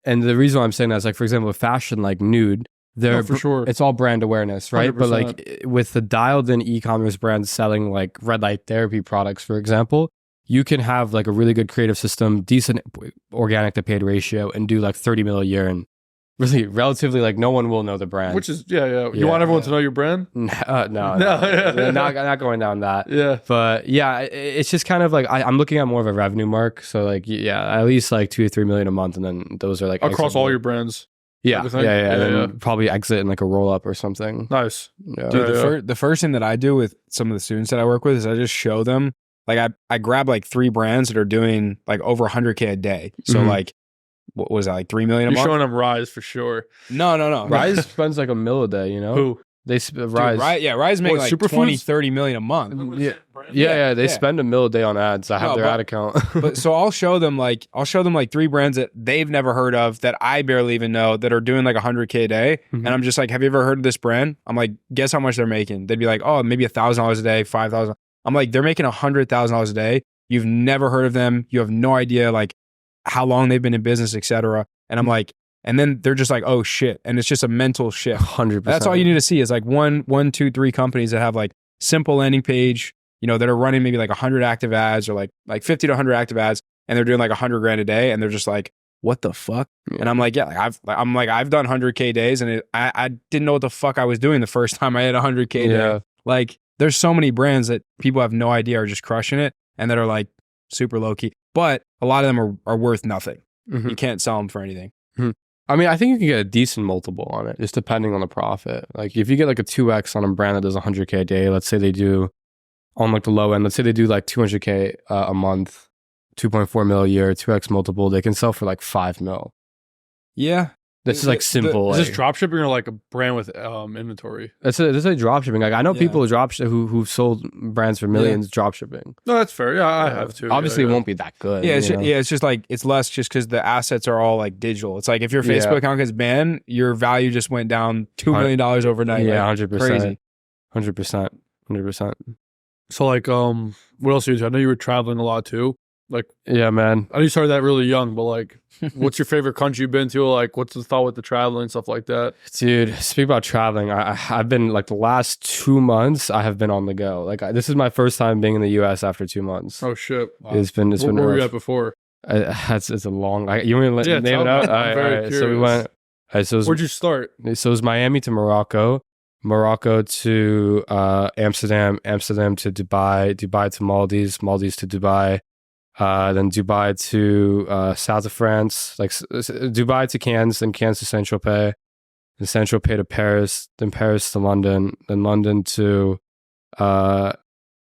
A: And the reason why I'm saying that is like, for example, with fashion like Nude,
C: for sure,
A: it's all brand awareness, right?
C: 100%.
A: But like with the dialed in e-commerce brands selling like red light therapy products, for example, you can have like a really good creative system, decent organic to paid ratio, and do like 30 mil a year, and really relatively like no one will know the brand.
C: Which is You want everyone to know your brand?
A: No,
C: No.
A: not going down that.
C: Yeah,
A: but yeah, it's just kind of like I'm looking at more of a revenue mark. So like at least like 2 to 3 million a month, and then those are like
C: across all your brands.
A: Yeah, and then probably exit in like a roll up or something.
C: Nice.
A: Yeah.
B: Dude, the first thing that I do with some of the students that I work with is I just show them, like I grab like 3 brands that are doing like over 100K a day. So like, what was that, like 3 million a month?
C: You're showing them Rise for sure.
B: No.
A: Rise spends like $1 million a day, you know?
C: Who?
A: Rise.
B: Dude, Rise make like 20, 30 million a month.
A: Yeah. They spend $1 million a day on ads. I have their ad account.
B: But so I'll show them like 3 brands that they've never heard of, that I barely even know, that are doing like 100K a day. And I'm just like, have you ever heard of this brand? I'm like, guess how much they're making? They'd be like, oh, maybe $1,000 a day, 5,000. I'm like, they're making $100,000 a day. You've never heard of them. You have no idea like how long they've been in business, etc. And I'm like, and then they're just like, oh shit. And it's just a mental shift.
A: 100%.
B: That's all you need to see is like one, 2, 3 companies that have like simple landing page, you know, that are running maybe like 100 active ads, or like 50 to 100 active ads, and they're doing like 100 grand a day, and they're just like, what the fuck? And I'm like, yeah, like I've done 100K days, and I didn't know what the fuck I was doing the first time I had 100K day. Like there's so many brands that people have no idea are just crushing it, and that are like super low key, but a lot of them are worth nothing. You can't sell them for anything.
A: I mean, I think you can get a decent multiple on it, just depending on the profit. Like if you get like a 2x on a brand that does 100K a day, let's say they do on like the low end, let's say they do like 200K a month, 2.4 mil a year, 2x multiple, they can sell for like 5 mil.
B: Yeah.
A: That's just like simple.
C: Is this dropshipping or like a brand with inventory?
A: That's a dropshipping. Like I know people who've sold brands for millions dropshipping.
C: No, that's fair. Yeah, I have too.
A: Obviously, it won't be that good.
B: Yeah, it's just like, it's less just because the assets are all like digital. It's like if your Facebook account gets banned, your value just went down $2 million overnight.
A: Yeah,
B: like,
A: 100%.
B: Crazy.
A: 100%.
C: So like, what else do you do? I know you were traveling a lot too. Like,
A: yeah, man.
C: I know you started that really young, but like, what's your favorite country you've been to? Like, what's the thought with the traveling and stuff like that?
A: Dude, speak about traveling. I've been like the last 2 months, I have been on the go. Like this is my first time being in the US after 2 months.
C: Oh shit!
A: Wow. It's been.
C: Where were you at before?
A: It's a long. You want to name it out?
C: I'm very curious.
A: So we went.
C: Where'd you start?
A: So it was Miami to Morocco to Amsterdam to Dubai to Maldives to Dubai. Then Dubai to south of France, like Dubai to Cannes, then Cannes to Saint-Tropez, then Saint-Tropez to Paris, then Paris to London, then London to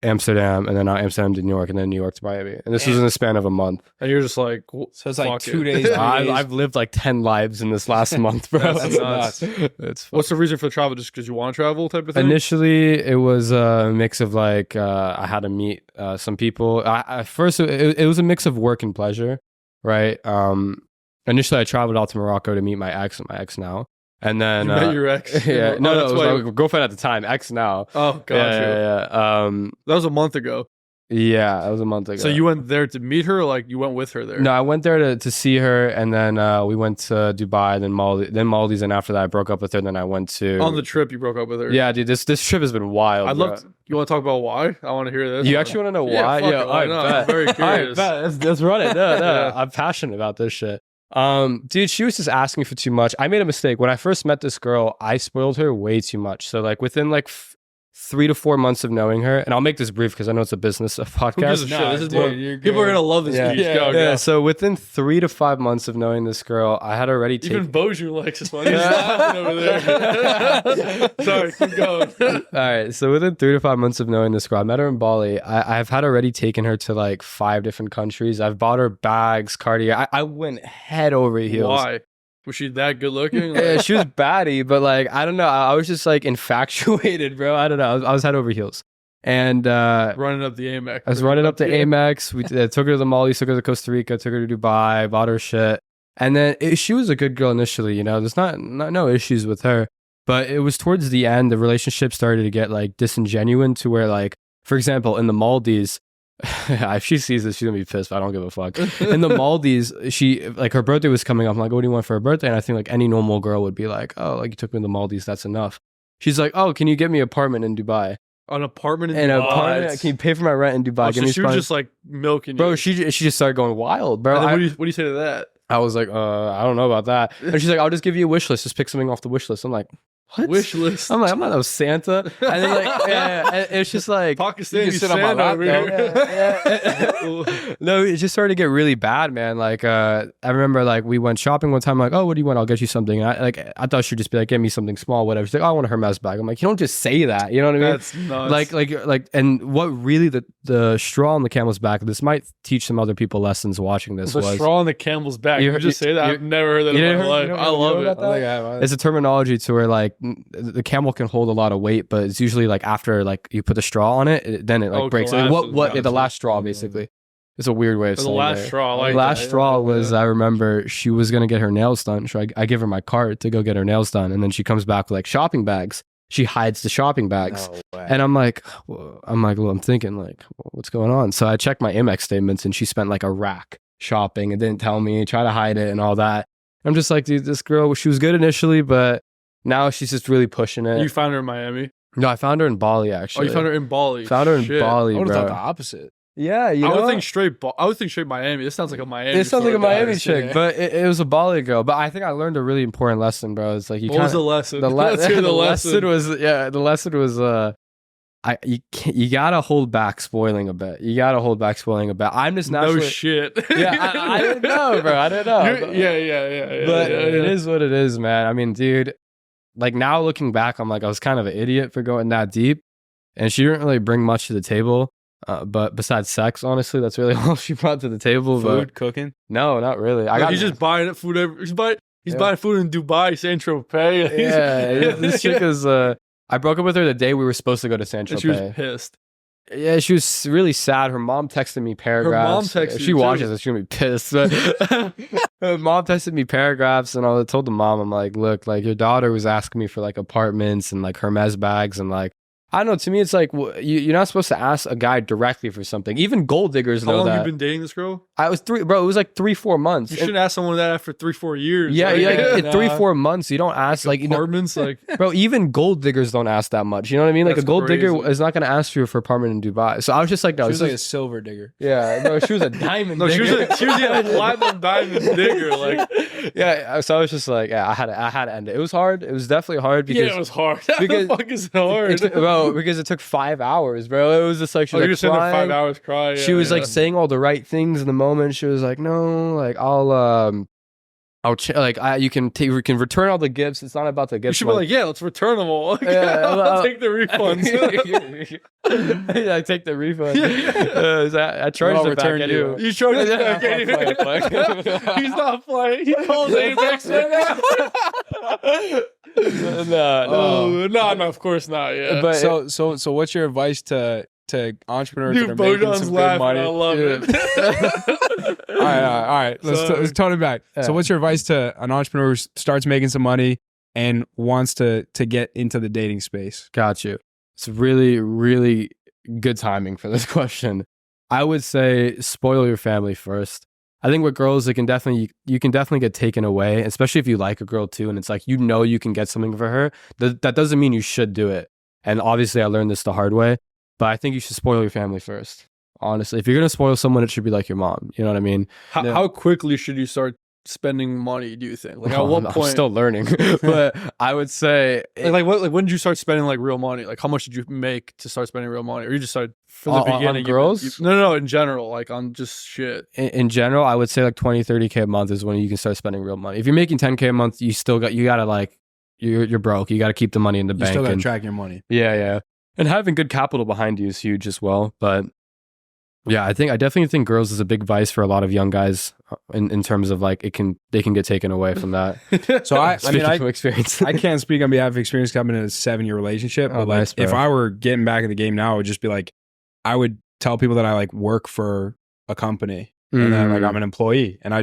A: Amsterdam, and then Amsterdam to New York, and then New York to Miami. And this was in the span of a month.
C: And you're just like,
B: so it's like 2 days.
A: I've lived like 10 lives in this last month, bro.
C: That's nuts.
A: It's
C: What's the reason for the travel? Just because you want to travel type of thing?
A: Initially, it was a mix of like, I had to meet some people. First, it was a mix of work and pleasure. right? Initially I traveled out to Morocco to meet my ex now. And then
C: You met your ex.
A: yeah,
C: Oh,
A: no,
C: that's
A: it was
C: why-
A: my girlfriend at the time, ex now.
C: Oh, gotcha.
A: Yeah.
C: That was a month ago.
A: Yeah, that was a month ago.
C: So you went there to meet her, or like you went with her there?
A: No, I went there to see her, and then we went to Dubai, then Maldives, and after that I broke up with her. Then I went to
C: On the trip, you broke up with her.
A: yeah, dude. This trip has been wild.
C: I'd
A: bro.
C: love. You want to talk about why? I want to hear this.
A: You actually want to know why?
C: Yeah, fuck it, why
A: alright,
C: not?
A: bet.
C: I'm very
A: Alright,
C: curious.
A: bet. Let's run it. No,
C: Yeah.
A: I'm passionate about this shit. Dude, she was just asking for too much. I made a mistake when I first met this girl. I spoiled her way too much. So like within like 3 to 4 months of knowing her, and I'll make this brief because I know it's a business
C: Who gives
A: podcast.
C: a
B: Nah,
C: shit? This is
B: dude,
C: more.
B: you're
C: People are
B: good.
C: gonna love this
A: Yeah.
C: speech. Go,
A: Yeah,
C: go.
A: so within 3 to 5 months of knowing this girl, I had already taken.
C: Even Boju likes this one. He's laughing over there. Sorry, keep going.
A: All right, so within 3 to 5 months of knowing this girl, I met her in Bali. I've had already taken her to like 5 different countries. I've bought her bags, Cartier. I went head over heels.
C: Why? Was she that good looking?
A: Yeah, she was baddie, but like I don't know. I was just like infatuated, bro. I don't know. I was head over heels, and
C: Running up the Amex.
A: I was running up to Amex. We took her to the Maldives, took her to Costa Rica, took her to Dubai, bought her shit, and then she was a good girl initially. You know, there's not no issues with her, but it was towards the end the relationship started to get like disingenuous to where like, for example, in the Maldives. If she sees this, she's gonna be pissed, but I don't give a fuck. In the Maldives, she like her birthday was coming up. I'm like, what do you want for her birthday? And I think like any normal girl would be like, oh, like you took me to the Maldives, that's enough. She's like, oh, can you get me an apartment in Dubai?
C: An apartment in
A: An
C: Dubai.
A: apartment? Can you pay for my rent in Dubai?
C: Oh,
A: Give
C: so
A: me
C: she was
A: spon-
C: just like milking
A: bro.
C: you.
A: She just started going wild, bro.
C: And then
A: I,
C: what do you say to that?
A: I was like, I don't know about that. And she's like, I'll just give you a wish list. Just pick something off the wish list. I'm like, what?
C: Wish list.
A: I'm like, I'm not no Santa. And then like, yeah, and it's just like,
C: Pakistani
B: You can sit on my
C: Santa
B: lap,
C: over
B: though.
C: here.
A: no, it just started to get really bad, man. Like, I remember like we went shopping one time. Like, oh, what do you want? I'll get you something. And I thought she'd just be like, get me something small, whatever. She's like, oh, I want a Hermes bag. I'm like, you don't just say that. You know what I mean?
C: That's nuts.
A: Like, and what really the straw on the camel's back. This might teach some other people lessons watching this.
C: the
A: was
C: straw on the camel's back.
A: You
C: You
A: heard-
C: just say that?
A: you-
C: I've never heard that
A: you
C: in
A: didn't
C: my
A: hear-
C: life.
A: you don't-
C: I
A: you
C: love
A: know
C: it.
A: about
B: I think I have.
A: it's a terminology to where like the camel can hold a lot of weight, but it's usually like after like you put the straw on it, then it like
C: Oh,
A: breaks. Like,
C: collapses,
A: what
C: yeah.
A: the last straw basically. It's a weird way of
C: The
A: saying
C: last
A: it.
C: straw. I
A: The
C: like
A: last
C: that.
A: straw was
C: Yeah.
A: I remember she was gonna get her nails done. So I give her my card to go get her nails done, and then she comes back with like shopping bags. She hides the shopping bags,
B: No way.
A: and I'm like, well, I'm thinking like, what's going on? So I checked my Amex statements, and she spent like a rack shopping and didn't tell me, try to hide it and all that. I'm just like, dude, this girl, she was good initially, but now she's just really pushing it.
C: You found her in Miami.
A: No, I found her in Bali
C: Oh,
A: actually.
C: you found her in Bali.
A: Found her in
C: Shit.
A: Bali,
B: I would
A: bro.
B: have thought the opposite.
A: Yeah, you
C: I
A: know.
C: would think straight. I would think straight Miami. This sounds like a Miami.
A: It sounds like a
C: story,
A: Miami
C: guys.
A: chick,
B: yeah.
A: but it was a Bali girl. But I think I learned a really important lesson, bro. It's like you
C: What was the
A: kinda-
C: lesson?
A: the
C: Let's hear the lesson.
A: the lesson was you gotta hold back spoiling a bit. You gotta hold back spoiling a bit. I'm just
C: No
A: naturally
C: shit.
A: yeah. I didn't know, bro. I didn't know.
C: Yeah.
A: But
C: yeah.
A: it is what it is, man. I mean, dude, like now looking back, I'm like, I was kind of an idiot for going that deep. And she didn't really bring much to the table. But besides sex, honestly, that's really all she brought to the table.
B: Food,
A: But
B: cooking.
A: no, not really.
C: He's just buying food. He's
A: Yeah.
C: buying food in Dubai, Saint Tropez.
A: yeah, this chick is. I broke up with her the day we were supposed to go to Saint
C: And she was
A: Tropez.
C: pissed.
A: Yeah, she was really sad. Her mom texted me paragraphs.
C: texted
A: If
C: you
A: she watches
C: too.
A: it, she's gonna be pissed. But her mom texted me paragraphs, and I told the mom, I'm like, look, like your daughter was asking me for like apartments and like Hermes bags, and like I don't know. To me, it's like you're not supposed to ask a guy directly for something. Even gold diggers
C: How
A: know
C: long
A: that.
C: have you been dating this girl?
A: I was It was like 3-4 months.
C: You
A: And-
C: shouldn't ask someone that after 3-4 years.
A: yeah,
C: Like,
A: yeah,
B: yeah,
A: in
B: nah.
A: 3-4 months, you don't ask like you know,
C: apartments. Like
A: bro. Even gold diggers don't ask that much. You know what I mean? Like
C: That's
A: a gold digger
C: crazy.
A: is not gonna ask you for apartment in Dubai. So I was just like, no,
B: She
A: this
B: was like
A: is-
B: a silver digger.
A: yeah, no, she was a diamond.
C: no, she was
A: digger.
C: a platinum diamond digger. Like
A: yeah. So I was just like, yeah, I had to end it. It was hard. It was definitely hard because
C: yeah, it was hard. How
A: because-
C: the fuck is it hard?
A: bro, because it took 5 hours, bro. It was just like she
C: Oh,
A: was
C: you're
A: like
C: just sitting there 5
A: crying.
C: hours crying.
A: She was like saying all the right things in the moment. She was like, no, like you can return all the gifts. It's not about the
C: You
A: gifts.
C: should be like, yeah, let's return them all.
A: Yeah,
C: I'll take the refunds.
A: yeah, I take the refund. I charged
B: I'll
A: it back
B: return
A: anyway.
C: You showed it
A: Yeah,
C: back
A: I'm
C: anyway.
A: playing.
C: He's not playing. He calls Apex right now.
A: No.
C: Oh, no, of course not. Yeah.
A: But
B: So what's your advice to to entrepreneurs
C: Dude,
B: that are making
C: Bojan's
B: some good
C: laughing.
B: money?
C: I love it.
B: All right. Let's tone it back.
A: Yeah.
B: So, what's your advice to an entrepreneur who starts making some money and wants to get into the dating space?
A: Got you. It's really, really good timing for this question. I would say spoil your family first. I think with girls, you can definitely get taken away, especially if you like a girl too, and it's like you can get something for her. That doesn't mean you should do it. And obviously, I learned this the hard way. But I think you should spoil your family first. Honestly, if you're gonna spoil someone, it should be like your mom. You know what I mean?
C: How quickly should you start spending money, do you think? Like at what point?
A: I'm still learning, but I would say
C: when did you start spending like real money? Like how much did you make to start spending real money, or you just started from the beginning?
A: On girls?
C: No, in general, like on just shit.
A: In general, I would say like 20, 30K a month is when you can start spending real money. If you're making 10K a month, you gotta like you're broke. You gotta keep the money in the bank.
B: You still gotta track your money.
A: Yeah, and having good capital behind you is huge as well. But yeah, I definitely think girls is a big vice for a lot of young guys in terms of like they can get taken away from that.
B: So I mean,
A: from experience.
B: I can't speak on behalf of experience coming in a 7-year relationship. But like,
A: nice, bro.
B: if I were getting back in the game now, I would just be like, I would tell people that I like work for a company and then like I'm an employee, and I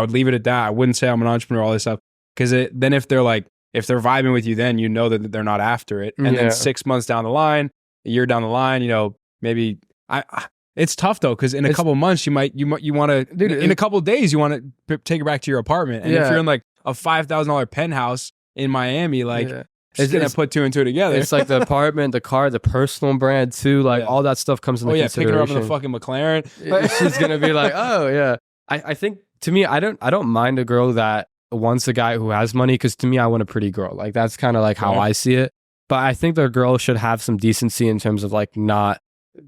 B: would leave it at that. I wouldn't say I'm an entrepreneur, all this stuff, because then if they're vibing with you, then you know that they're not after it, and then 6 months down the line, a year down the line, maybe it's tough though, because in a couple of months you want to, in a couple of days you want to take it back to your apartment, and if you're in like a $5,000 penthouse in Miami, it's gonna put two and two together.
A: It's like the apartment, the car, the personal brand too, like all that stuff comes into consideration.
B: Picking her up in the fucking McLaren.
A: She's gonna be like, oh yeah. I think to me, I don't mind a girl that wants a guy who has money, because to me, I want a pretty girl. Like that's kind of like how I see it. But I think the girl should have some decency in terms of like not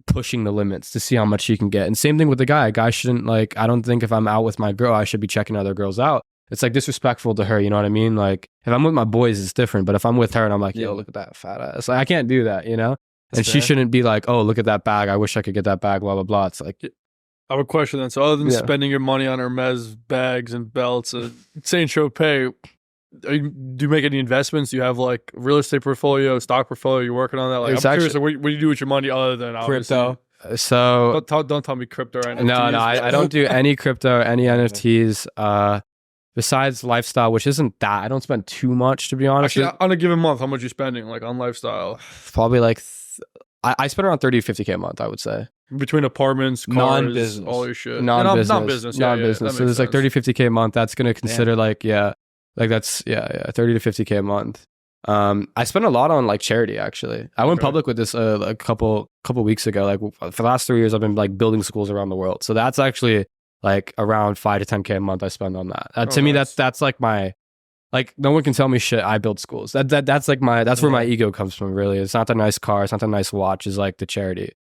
A: pushing the limits to see how much she can get. And same thing with the guy. A guy shouldn't I don't think if I'm out with my girl, I should be checking other girls out. It's like disrespectful to her, you know what I mean? Like if I'm with my boys, it's different. But if I'm with her and I'm like, yo, look at that fat ass. Like I can't do that, you know? That's she shouldn't be like, oh, look at that bag. I wish I could get that bag, blah, blah, blah. It's like,
C: I have a question then. So other than spending your money on Hermes bags and belts, Saint Tropez, do you make any investments? Do you have like real estate portfolio, stock portfolio? You're working on that? Like, I'm curious, what do you do with your money other than
B: crypto?
A: So
C: don't tell me crypto or NFTs.
A: No, I don't do any crypto, any NFTs. Besides lifestyle, which isn't that, I don't spend too much, to be honest.
C: Actually, on a given month, how much are you spending like on lifestyle?
A: Probably like I spend around 30 to 50K a month, I would say.
C: Between apartments, cars,
B: non-business,
C: all your shit.
A: Non-business. So there's like 30 50K a month. That's gonna consider that's 30 to 50K a month. I spent a lot on like charity, actually. I went public with this a couple weeks ago. Like for the last 3 years, I've been like building schools around the world. So that's actually like around 5 to 10K a month I spend on that. To me, that's like my, like no one can tell me shit. I build schools. That's like that's where my ego comes from. Really, it's not the nice car, it's not the nice watch. It's like the charity.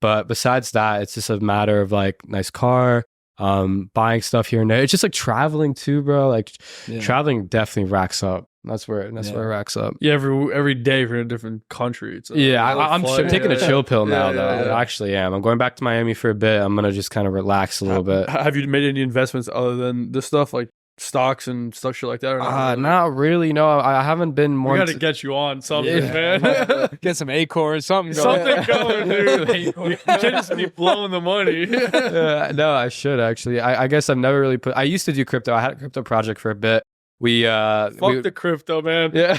A: But besides that, it's just a matter of like nice car, buying stuff here and there. It's just like traveling too, bro. Like traveling definitely racks up. That's where it racks up.
C: Yeah, every day you're in a different country. It's
A: I'm taking a chill pill now, though. I actually am. I'm going back to Miami for a bit. I'm gonna just kind of relax a little bit.
C: Have you made any investments other than this stuff, like stocks and stuff, shit like that? Or
A: not really. No, I haven't been more.
C: We got to get you on something, man.
B: Get some Ecom or something.
C: Something going, dude. You can't just be blowing the money.
A: No, I should actually. I guess I've never really I used to do crypto. I had a crypto project for a bit.
C: Fuck the crypto, man. Yeah,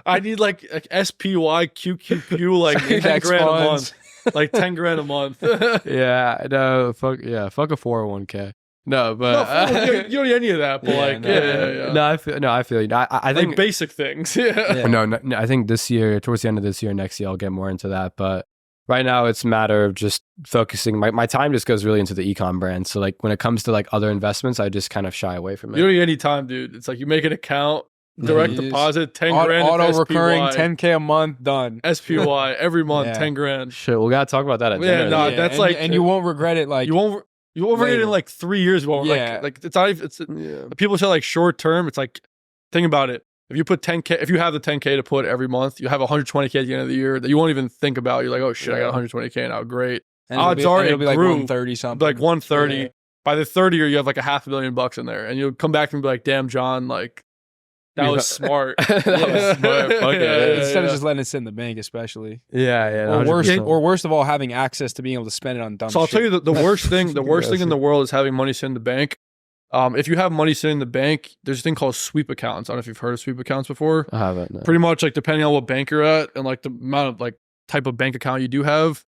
C: I need like SPY, QQQ, like 10 grand a month. Like 10 grand a month.
A: Yeah, no, fuck a 401k. No, but
C: you don't need any of that. But
A: No, I feel you. I think
C: like basic things.
A: No, I think this year, towards the end of this year, next year, I'll get more into that. But right now, it's a matter of just focusing. My time just goes really into the ecom brand. So like when it comes to like other investments, I just kind of shy away from it.
C: You don't need any time, dude. It's like you make an account, direct deposit, 10 grand.
B: Auto recurring, 10K a month, done.
C: SPY every month, 10 grand.
A: Shit, we gotta talk about that at dinner.
C: That's like,
B: and you won't regret it. Like
C: you won't regret it in like 3 years. You won't, like it's not even. People say like short term. It's like, think about it. If you put 10K, if you have the 10K to put every month, you have 120K at the end of the year that you won't even think about. You're like, oh shit, I got 120K now. Great.
B: And odds are it'll be like 130 something.
C: Like 130. Yeah. By the 30 year, you have like $500,000 in there, and you'll come back and be like, damn, John, like That was smart.
A: That was smart. Fuck it.
B: Instead of just letting it sit in the bank, especially.
A: Yeah.
B: Or worst of all, having access to being able to spend it on dumb shit.
C: So I'll tell you the worst thing. The worst thing in the world is having money sit in the bank. If you have money sitting in the bank, there's a thing called sweep accounts. I don't know if you've heard of sweep accounts before.
A: I haven't. No.
C: Pretty much like depending on what bank you're at and like the amount of like type of bank account you do have,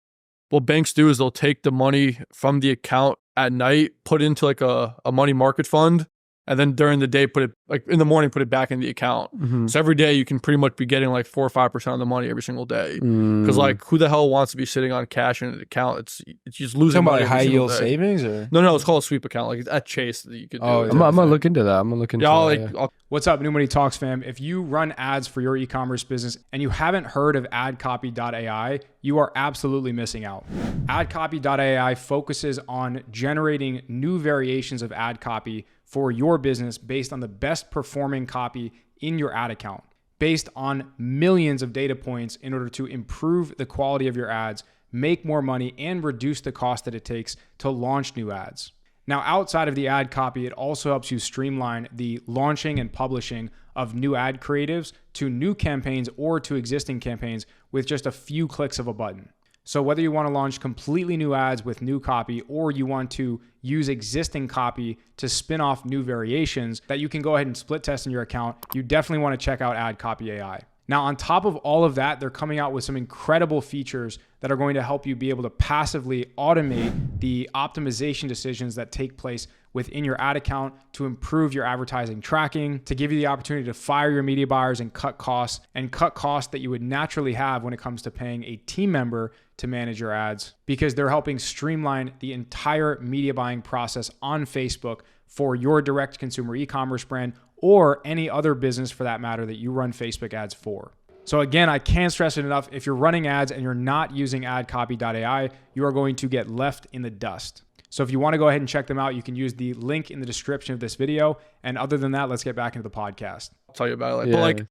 C: what banks do is they'll take the money from the account at night, put it into like a money market fund, and then during the day, put it like in the morning, put it back in the account.
A: Mm-hmm.
C: So every day you can pretty much be getting like 4 or 5% of the money every single day. Because like who the hell wants to be sitting on cash in an account? It's just losing money.
B: Like high yield savings or
C: no, it's called a sweep account. Like at Chase that you could do.
A: I'm gonna look into that. I'm gonna look into that.
D: What's up, New Money Talks fam? If you run ads for your e-commerce business and you haven't heard of adcopy.ai, you are absolutely missing out. Adcopy.ai focuses on generating new variations of ad copy for your business based on the best performing copy in your ad account, based on millions of data points in order to improve the quality of your ads, make more money, and reduce the cost that it takes to launch new ads. Now, outside of the ad copy, it also helps you streamline the launching and publishing of new ad creatives to new campaigns or to existing campaigns with just a few clicks of a button. So whether you want to launch completely new ads with new copy or you want to use existing copy to spin off new variations that you can go ahead and split test in your account, you definitely want to check out AdCopy.ai. Now, on top of all of that, they're coming out with some incredible features that are going to help you be able to passively automate the optimization decisions that take place within your ad account to improve your advertising tracking, to give you the opportunity to fire your media buyers and cut costs that you would naturally have when it comes to paying a team member to manage your ads, because they're helping streamline the entire media buying process on Facebook for your direct consumer e-commerce brand or any other business for that matter that you run Facebook ads for. So again, I can't stress it enough. If you're running ads and you're not using adcopy.ai, you are going to get left in the dust. So if you want to go ahead and check them out, you can use the link in the description of this video. And other than that, let's get back into the podcast.
C: I'll tell you about it. But like,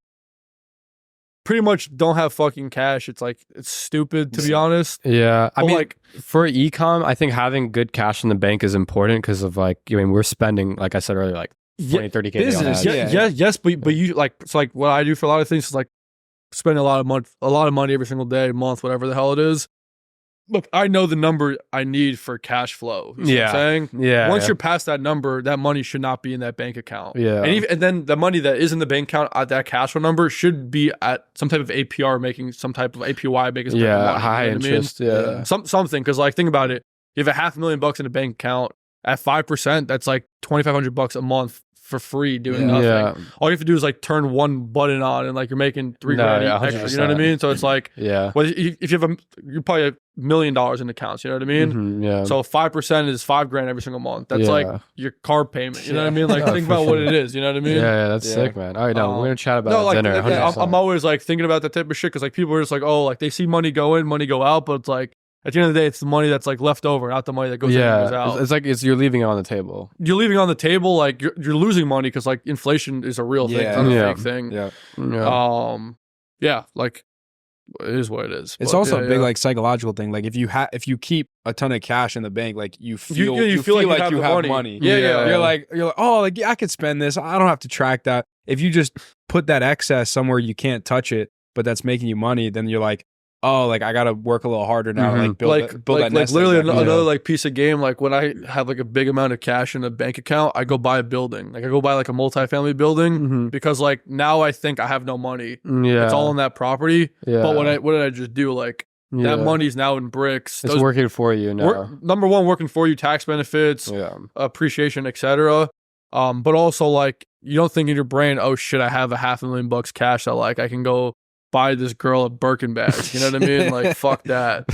C: pretty much don't have fucking cash. It's like, it's stupid to be honest.
A: Yeah. I mean,
C: like
A: for ecom, I think having good cash in the bank is important because of like, I mean, we're spending, like I said earlier, like 20, 30K
C: business.
A: on ads.
C: Yes, but you like, it's like what I do for a lot of things is like spending a lot of money every single day, month, whatever the hell it is. Look, I know the number I need for cash flow. You see what I'm saying?
A: Yeah.
C: Once you're past that number, that money should not be in that bank account.
A: Yeah.
C: And then the money that is in the bank account at that cash flow number should be at some type of APR, making some type of APY, making some type of money,
A: high interest. Yeah.
C: Something. Because like, think about it. You have $500,000 in a bank account at 5%. That's like $2,500 a month for free doing nothing. Yeah. All you have to do is like turn one button on and like you're making $3,000 extra. You know what I mean? So it's like, well, if you have you probably have $1 million in accounts. You know what I mean?
A: Mm-hmm,
C: So 5% is $5,000 every single month. That's like your car payment. You know what I mean? Like think about what it is. You know what I mean?
A: Yeah, that's sick, man. All right, now we're gonna chat about dinner.
C: I'm always like thinking about that type of shit because like people are just like, oh, like they see money go in, money go out, but it's like, at the end of the day, it's the money that's like left over, not the money that goes in and goes out.
A: It's like you're leaving it on the table.
C: You're leaving it on the table, like you're losing money because like inflation is a real thing, it's not a fake thing. Like it is what it is.
B: It's also a big like psychological thing. Like if you keep a ton of cash in the bank, like you feel like you have money. You're like, oh, like I could spend this. I don't have to track that. If you just put that excess somewhere you can't touch it, but that's making you money, then you're like, oh, like I gotta work a little harder now, like build that nest
C: literally another like piece of game. Like when I have like a big amount of cash in a bank account, I go buy a building. Like I go buy like a multifamily building because like now I think I have no money. It's all on that property. But what did I just do? Like that money's now in bricks.
A: It's working for you now.
C: Number one, working for you, tax benefits, appreciation, etc. But also like you don't think in your brain, oh shit, I have $500,000 cash that like I can go buy this girl a Birkin bag. You know what I mean? Like fuck that.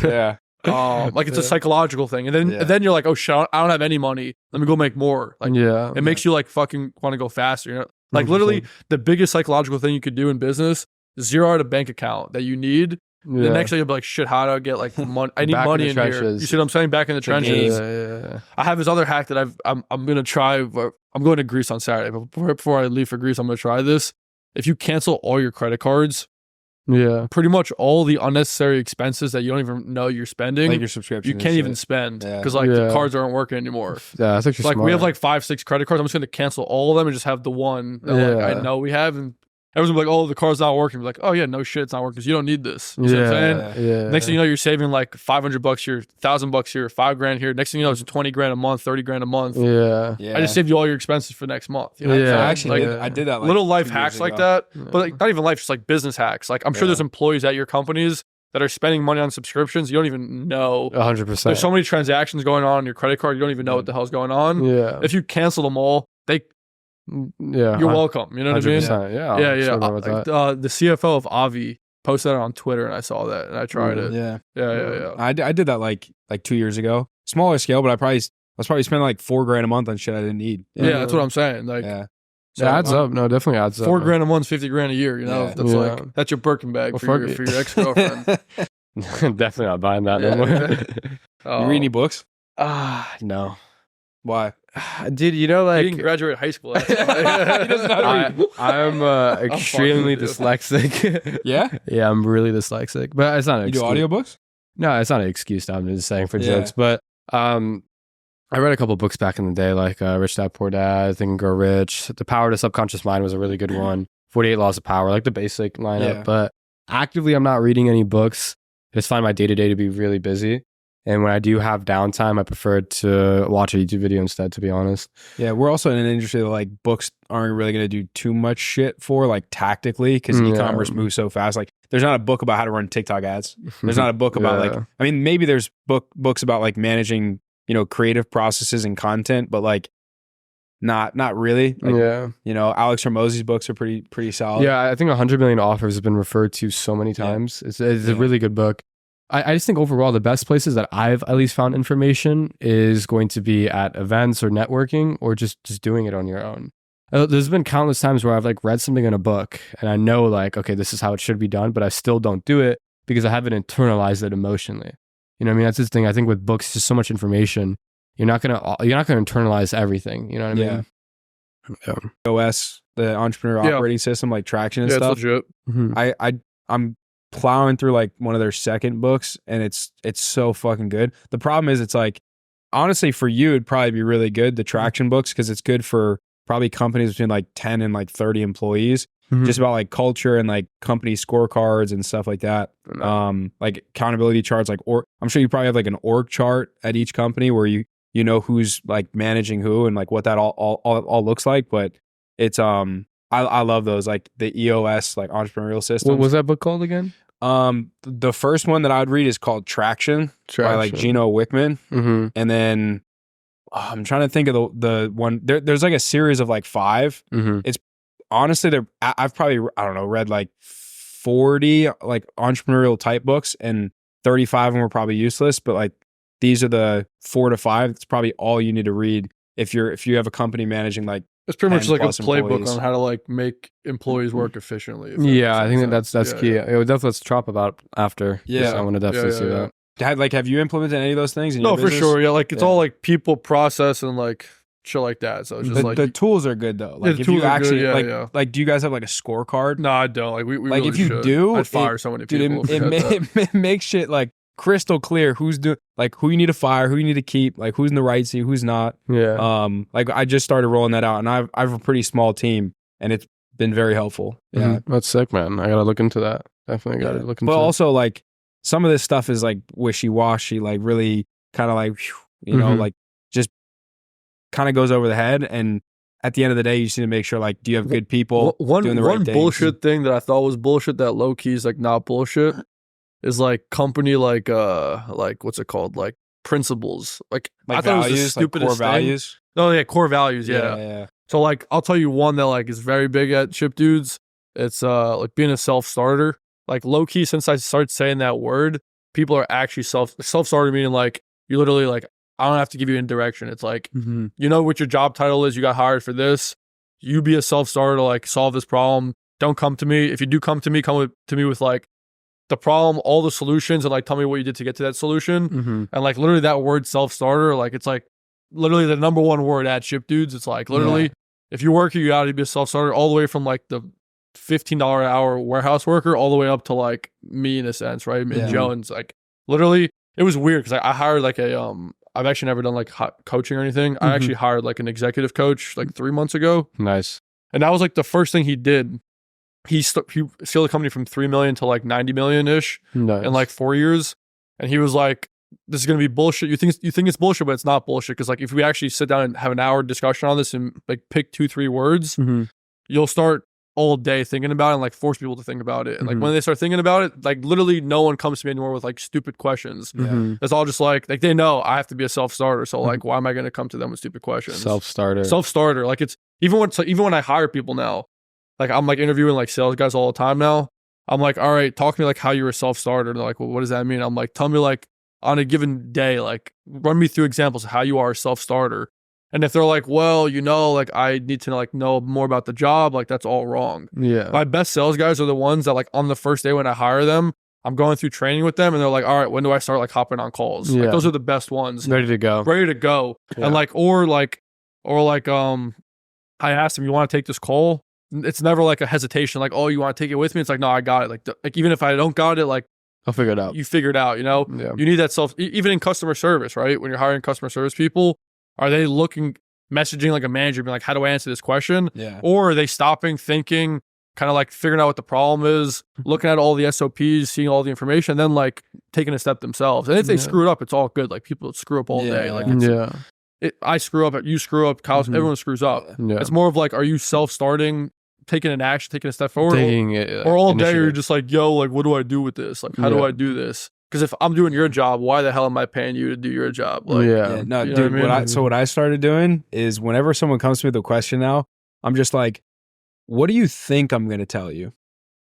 C: Like it's a psychological thing. And then you're like, oh shit, I don't have any money. Let me go make more. Like it makes you like fucking want to go faster. You know? Like literally the biggest psychological thing you could do in business is zero out a bank account that you need. The next day you'll be like, shit, how do I get like money? I need money in here. You see what I'm saying? Back in the trenches. I have this other hack that I'm gonna try. I'm going to Greece on Saturday, but before I leave for Greece, I'm gonna try this. If you cancel all your credit cards
A: Yeah.
C: pretty much all the unnecessary expenses that you don't even know you're spending.
B: Like your subscription.
C: You can't even spend because like the cards aren't working anymore.
A: Yeah, that's actually
C: Like
A: smart.
C: we have like 5-6 credit cards. I'm just going to cancel all of them and just have the one that like I know we have. And everyone's like, oh, the card's not working. We're like, oh yeah, no shit, it's not working because you don't need this. You see what I'm saying?
A: Yeah.
C: Next thing you know, you're saving like $500 here, $1,000 here, $5,000 here. Next thing you know, it's $20,000 a month, $30,000 a month.
A: Yeah.
B: Yeah.
C: I just saved you all your expenses for next month. You know
A: Yeah.
C: what I'm
B: I
C: saying?
B: actually I did that. Like
C: little life
B: 2
C: hacks
B: years
C: like
B: ago.
C: that, but like not even life, just like business hacks. Like I'm sure there's employees at your companies that are spending money on subscriptions. You don't even know.
A: 100%.
C: There's so many transactions going on your credit card. You don't even know what the hell's going on.
A: Yeah.
C: If you cancel them all, you're welcome. You know what I mean?
A: 100%. Yeah.
C: Yeah.
A: About that.
C: The CFO of Avi posted that on Twitter, and I saw that, and I tried it.
B: Yeah. I did that like 2 years ago. Smaller scale, but I was probably spending like $4,000 a month on shit I didn't need.
C: Yeah, that's what I'm saying. Like,
A: So it adds up. No, definitely adds up.
C: $4,000 a month, $50,000 a year. You know, that's like that's your Birkin bag for your ex girlfriend.
A: Definitely not buying that no more.
B: You read any books?
A: No.
B: Why?
A: Dude, you know,
C: He
A: like
C: didn't graduate high school. That's why. He doesn't know how to read.
A: I'm extremely dyslexic.
B: Yeah?
A: Yeah, I'm really dyslexic. But it's not an
B: You do
A: excuse.
B: audiobooks?
A: No, it's not an excuse. I'm just saying for jokes. But I read a couple books back in the day, like Rich Dad Poor Dad, Think and Grow Rich. The Power to Subconscious Mind was a really good one. 48 Laws of Power, like the basic lineup.
B: Yeah.
A: But actively, I'm not reading any books. I just find my day-to-day to be really busy. And when I do have downtime, I prefer to watch a YouTube video instead, to be honest.
B: Yeah, we're also in an industry that like books aren't really going to do too much shit for, like tactically, because e-commerce moves so fast. Like there's not a book about how to run TikTok ads. There's not a book about like, I mean, maybe there's books about like managing, you know, creative processes and content, but like not really. Like, you know, Alex Hormozy's books are pretty solid.
A: Yeah, I think 100 Million Offers has been referred to so many times. It's a really good book. I just think overall the best places that I've at least found information is going to be at events or networking or just doing it on your own. There's been countless times where I've like read something in a book and I know like, okay, this is how it should be done, but I still don't do it because I haven't internalized it emotionally. You know what I mean? That's the thing. I think with books, just so much information, you're not gonna internalize everything. You know what I mean?
B: OS, the entrepreneur operating system, like Traction and stuff.
C: It's legit.
A: Mm-hmm.
B: I'm plowing through like one of their second books and it's so fucking good. The problem is it's like, honestly for you, it'd probably be really good, the Traction books, because it's good for probably companies between like 10 and like 30 employees, just about like culture and like company scorecards and stuff like that. Like accountability charts, like, or I'm sure you probably have like an org chart at each company where you know who's like managing who and like what that all looks like. But it's I love those, like the EOS, like entrepreneurial systems.
A: What was that book called again?
B: The first one that I would read is called Traction. By like Gino Wickman. And then I'm trying to think of the one there's like a series of like 5. It's honestly, I've probably, I don't know, read like 40 like entrepreneurial type books and 35 of them were probably useless, but like these are the 4 to 5. It's probably all you need to read if you have a company managing like
C: it's pretty much like a playbook
B: employees.
C: on how to like make employees work efficiently.
A: Yeah, I think that's key. It would definitely let's chop about after.
B: Yeah,
A: I want to definitely see that.
B: Have you implemented any of those things? In
C: no,
B: your
C: for
B: business?
C: sure. Yeah, like it's all like people, process, and like shit like that. So it's just like
B: the tools are good though. Like
C: the
B: if you
C: tools are
B: actually
C: good,
B: like do you guys have like a scorecard?
C: No, I don't. Like we
B: like
C: really
B: if you
C: should.
B: do,
C: I'd fire so many people.
B: Dude, it makes shit like crystal clear who's doing, like who you need to fire, who you need to keep, like who's in the right seat, who's not.
A: Yeah.
B: Like I just started rolling that out, and I have a pretty small team, and it's been very helpful. Yeah,
A: That's sick, man. I gotta look into that. Definitely gotta look into.
B: But
A: it.
B: also like some of this stuff is like wishy washy, like really kind of like you know like just kind of goes over the head, and at the end of the day, you just need to make sure like, do you have good people doing the right
C: one
B: things?
C: bullshit thing that I thought was bullshit that low key is like not bullshit is like company like what's it called, like principles, like I thought
B: values,
C: it was the stupidest
B: core
C: thing.
B: values.
C: Oh yeah, core values. Yeah. So like I'll tell you one that like is very big at Ship Dudes. It's like being a self-starter. Like low key, since I started saying that word, people are actually self-starter, meaning like you literally like I don't have to give you any direction. It's like you know what your job title is. You got hired for this. You be a self-starter to like solve this problem. Don't come to me. If you do come to me, to me with like the problem, all the solutions, and like tell me what you did to get to that solution. And like literally that word self-starter, like it's like literally the number one word at Ship Dudes. It's like literally if you work here, you got to be a self-starter all the way from like the $15 an hour warehouse worker all the way up to like me in a sense, right? And Jones, like literally, it was weird because I hired like I've actually never done like coaching or anything. I actually hired like an executive coach like 3 months ago.
A: Nice.
C: And that was like the first thing he did. He scaled the company from 3 million to like 90 million ish in like 4 years. And he was like, this is going to be bullshit. You think it's bullshit, but it's not bullshit. Cause like, if we actually sit down and have an hour discussion on this and like pick 2-3 words, you'll start all day thinking about it and like force people to think about it. And like when they start thinking about it, like literally no one comes to me anymore with like stupid questions. It's all just like they know I have to be a self-starter. So like, why am I going to come to them with stupid questions? Self-starter. Like it's even when I hire people now, like I'm like interviewing like sales guys all the time now. I'm like, all right, talk to me like how you're a self-starter. And they're like, well, what does that mean? I'm like, tell me like on a given day, like run me through examples of how you are a self-starter. And if they're like, well, like I need to like know more about the job, like that's all wrong. Yeah. My best sales guys are the ones that like on the first day when I hire them, I'm going through training with them and they're like, all right, when do I start like hopping on calls? Like those are the best ones.
A: Ready to go.
C: Yeah. And like, or I asked them, you want to take this call? It's never like a hesitation, like, oh, you want to take it with me? It's like, no, I got it. Like even if I don't got it, like
A: I'll figure it out.
C: You figure it out, you know? Yeah. You need that even in customer service, right? When you're hiring customer service people, are they messaging like a manager, being like, how do I answer this question? Yeah. Or are they stopping, thinking, kind of like figuring out what the problem is, looking at all the SOPs, seeing all the information, and then like taking a step themselves. And if they screw it up, it's all good. Like people screw up all day. Like I screw up, you screw up, Kyle, everyone screws up. Yeah. It's more of like, are you self-starting, taking an action, taking a step forward, or all day you're just like, yo, like what do I do with this? Like how do I do this? Because if I'm doing your job, why the hell am I paying you to do your job? Like,
B: no, dude. What I started doing is whenever someone comes to me with a question now, I'm just like, what do you think I'm going to tell you?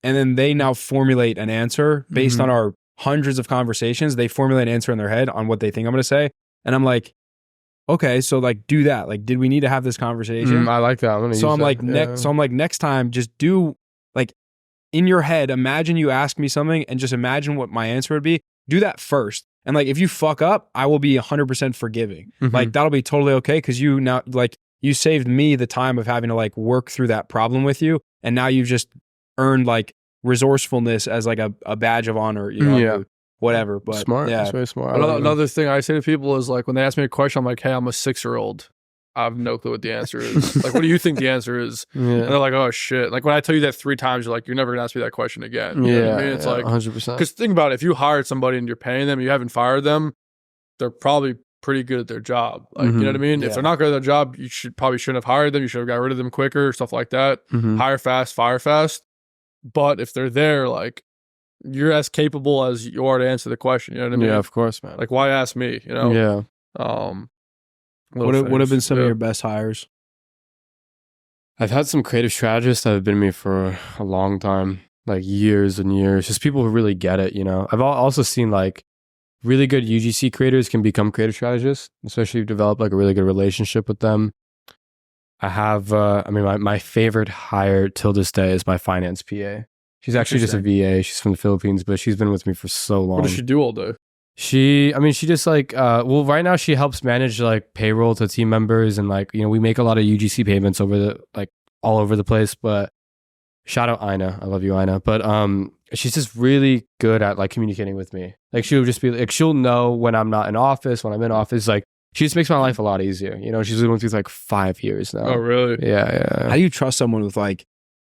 B: And then they now formulate an answer based on our hundreds of conversations. They formulate an answer in their head on what they think I'm going to say. And I'm like, okay, so like do that. Like, did we need to have this conversation?
A: I like that.
B: So I'm like, next time, just do like in your head, imagine you ask me something and just imagine what my answer would be. Do that first. And like, if you fuck up, I will be 100% forgiving. Like that'll be totally okay. Cause you now like, you saved me the time of having to like work through that problem with you. And now you've just earned like resourcefulness as like a badge of honor, you know, whatever. But
A: smart. Yeah. That's very smart.
C: Another thing I say to people is like, when they ask me a question, I'm like, hey, I'm a 6-year-old. I have no clue what the answer is. Like, what do you think the answer is? And they're like, oh shit. Like when I tell you that 3 times, you're like, you're never gonna ask me that question again. You know what I mean? It's like 100%. Because think about it, if you hired somebody and you're paying them, you haven't fired them, they're probably pretty good at their job. Like, you know what I mean? If they're not good at their job, you shouldn't have hired them. You should have got rid of them quicker, stuff like that. Hire fast, fire fast. But if they're there, like you're as capable as you are to answer the question. You know what I mean?
A: Yeah, of course, man.
C: Like why ask me? You know?
A: Yeah.
B: What have been some of your best hires?
A: I've had some creative strategists that have been with me for a long time, like years and years. Just people who really get it, you know. I've also seen like really good UGC creators can become creative strategists, especially if you develop like a really good relationship with them. I have, my favorite hire till this day is my finance PA. She's actually just a VA. She's from the Philippines, but she's been with me for so long.
C: What does she do all day?
A: She just like, right now she helps manage like payroll to team members and like, you know, we make a lot of UGC payments all over the place, but shout out Ina. I love you, Ina. But she's just really good at like communicating with me. Like she'll just be like, she'll know when I'm not in office, when I'm in office. Like she just makes my life a lot easier. You know, she's been with me like 5 years now.
C: Oh, really?
A: Yeah.
B: How do you trust someone with like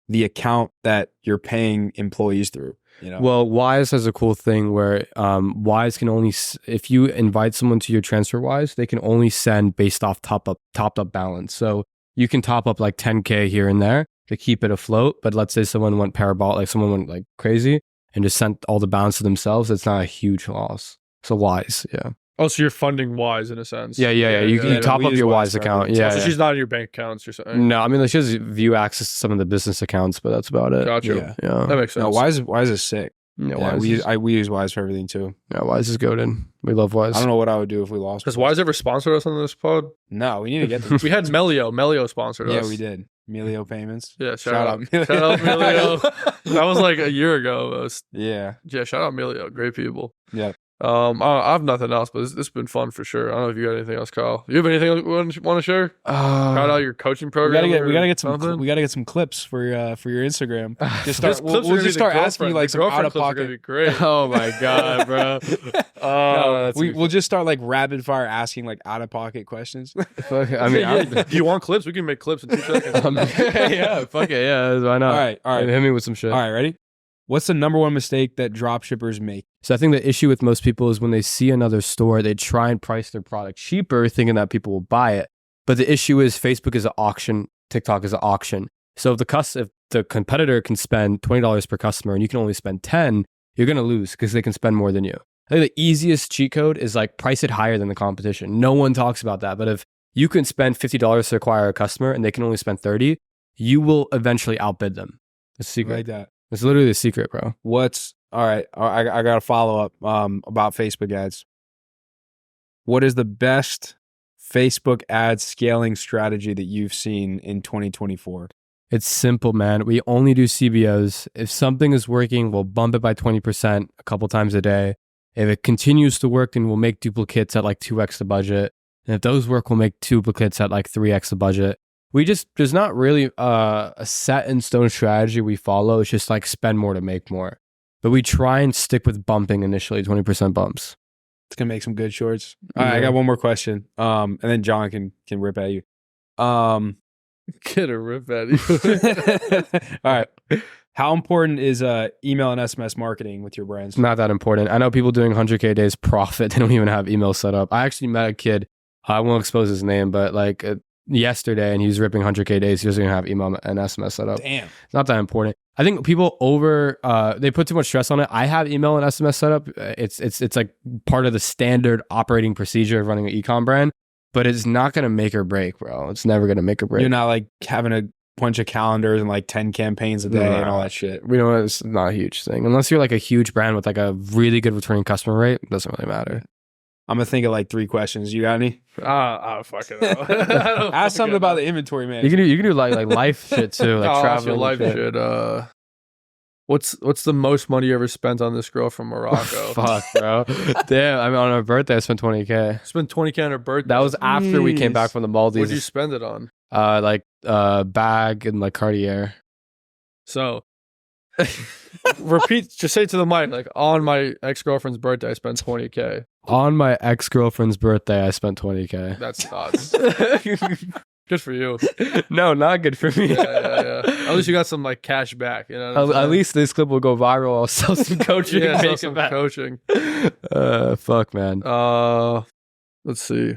B: the account that you're paying employees through? You know?
A: Well, Wise has a cool thing where Wise can only, if you invite someone to your TransferWise, they can only send based off topped up balance. So you can top up like 10K here and there to keep it afloat. But let's say someone went parabolic, like someone went like crazy and just sent all the balance to themselves. It's not a huge loss. So Wise, yeah.
C: Oh, so you're funding Wise in a sense.
A: Yeah. You top up your Wise account. Yeah.
C: So she's not in your bank accounts or something.
A: No, I mean, like she has view access to some of the business accounts, but that's about it.
C: Gotcha.
A: Yeah.
C: That makes sense.
B: No, Wise is sick.
A: Yeah,
B: we use Wise for everything too.
A: Yeah, Wise is goated. We love Wise.
B: I don't know what I would do if we lost.
C: Has Wise ever sponsored us on this pod?
B: No, we need to get them.
C: We had Melio. Melio sponsored us.
B: Yeah, we did. Melio Payments.
C: Yeah, shout out Melio. That was like a year ago.
B: Yeah.
C: Yeah, shout out Melio. Great people.
B: Yeah.
C: I have nothing else, but it's been fun for sure. I don't know if you got anything else, Kyle. You have anything you want to share? Shout out your coaching program.
B: We gotta get some clips for your Instagram. We'll just start asking you like some out of pocket.
C: Great.
A: Oh my god, bro.
B: We'll just start like rapid fire asking like out of pocket questions.
A: I mean,
C: do you want clips? We can make clips in 2 seconds.
A: Yeah, fuck it. Yeah, why not?
B: All right.
A: Hit me with some shit.
B: All right, ready? What's the number one mistake that dropshippers make?
A: So I think the issue with most people is when they see another store, they try and price their product cheaper, thinking that people will buy it. But the issue is Facebook is an auction, TikTok is an auction. So if the competitor can spend $20 per customer and you can only spend 10, you're going to lose because they can spend more than you. I think the easiest cheat code is like price it higher than the competition. No one talks about that. But if you can spend $50 to acquire a customer and they can only spend 30, you will eventually outbid them. It's a secret.
B: Like that.
A: It's literally the secret, bro.
B: All right. I got a follow up about Facebook ads. What is the best Facebook ad scaling strategy that you've seen in 2024?
A: It's simple, man. We only do CBOs. If something is working, we'll bump it by 20% a couple times a day. If it continues to work, then we'll make duplicates at like 2x the budget. And if those work, we'll make duplicates at like 3x the budget. There's not really a set in stone strategy we follow. It's just like spend more to make more. But we try and stick with bumping initially, 20% bumps.
B: It's going to make some good shorts. All right, I got one more question. And then John can rip at you.
C: Get a rip at you.
B: All right. How important is email and SMS marketing with your brands?
A: Not that important. I know people doing 100K days profit. They don't even have email set up. I actually met a kid. I won't expose his name, but like yesterday, and he was ripping 100K days. He doesn't even have email and SMS set up.
B: Damn.
A: It's not that important. I think people they put too much stress on it. I have email and SMS set up. It's like part of the standard operating procedure of running an ecom brand, but it's not going to make or break, bro. It's never going to make or break.
B: You're not like having a bunch of calendars and like 10 campaigns a day and all that shit.
A: We know it's not a huge thing. Unless you're like a huge brand with like a really good returning customer rate, it doesn't really matter.
B: I'm going to think of like 3 questions. You got any?
C: Fucking know.
B: Ask something about the inventory, man.
A: You can do like life shit too, like travel
C: life shit. What's the most money you ever spent on this girl from Morocco?
A: Fuck, bro. Damn, I mean, on her birthday, I spent 20K.
C: Spent 20K on her birthday?
A: That was after we came back from the Maldives.
C: What did you spend it on?
A: Like bag and like Cartier.
C: So, just say it to the mic, like on my ex-girlfriend's birthday, I spent 20K.
A: On my ex-girlfriend's birthday, I spent 20K.
C: That's nuts. Good for you.
A: No, not good for me.
C: Yeah. At least you got some like cash back. You know.
A: At least this clip will go viral. I'll sell some coaching.
C: Yeah,
A: and
C: sell
A: make
C: some
A: it back.
C: coaching.
A: Fuck, man.
C: Let's see.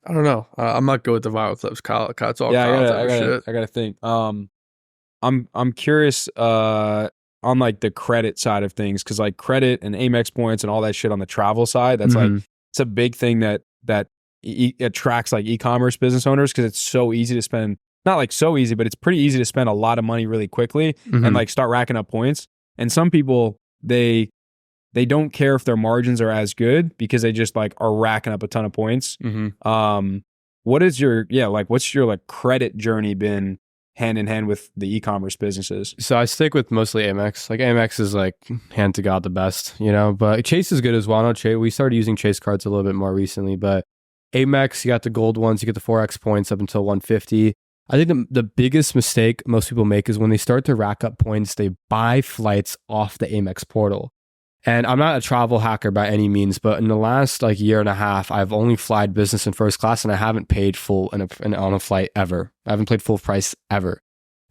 C: I don't know. I'm not good with the viral clips. Kyle, it's all
B: I gotta think. I'm curious on like the credit side of things, because like credit and Amex points and all that shit on the travel side, that's like it's a big thing that attracts like e-commerce business owners, because it's so easy to spend. Not like so easy, but it's pretty easy to spend a lot of money really quickly and like start racking up points. And some people they don't care if their margins are as good because they just like are racking up a ton of points. What's your like credit journey been hand in hand with the e-commerce businesses?
A: So I stick with mostly Amex. Like Amex is like hand to God the best, you know, but Chase is good as well. I know Chase, we started using Chase cards a little bit more recently, but Amex, you got the gold ones, you get the 4x points up until 150. I think the biggest mistake most people make is when they start to rack up points, they buy flights off the Amex portal. And I'm not a travel hacker by any means, but in the last like year and a half, I've only flied business and first class, and I haven't paid full on a flight ever. I haven't paid full price ever.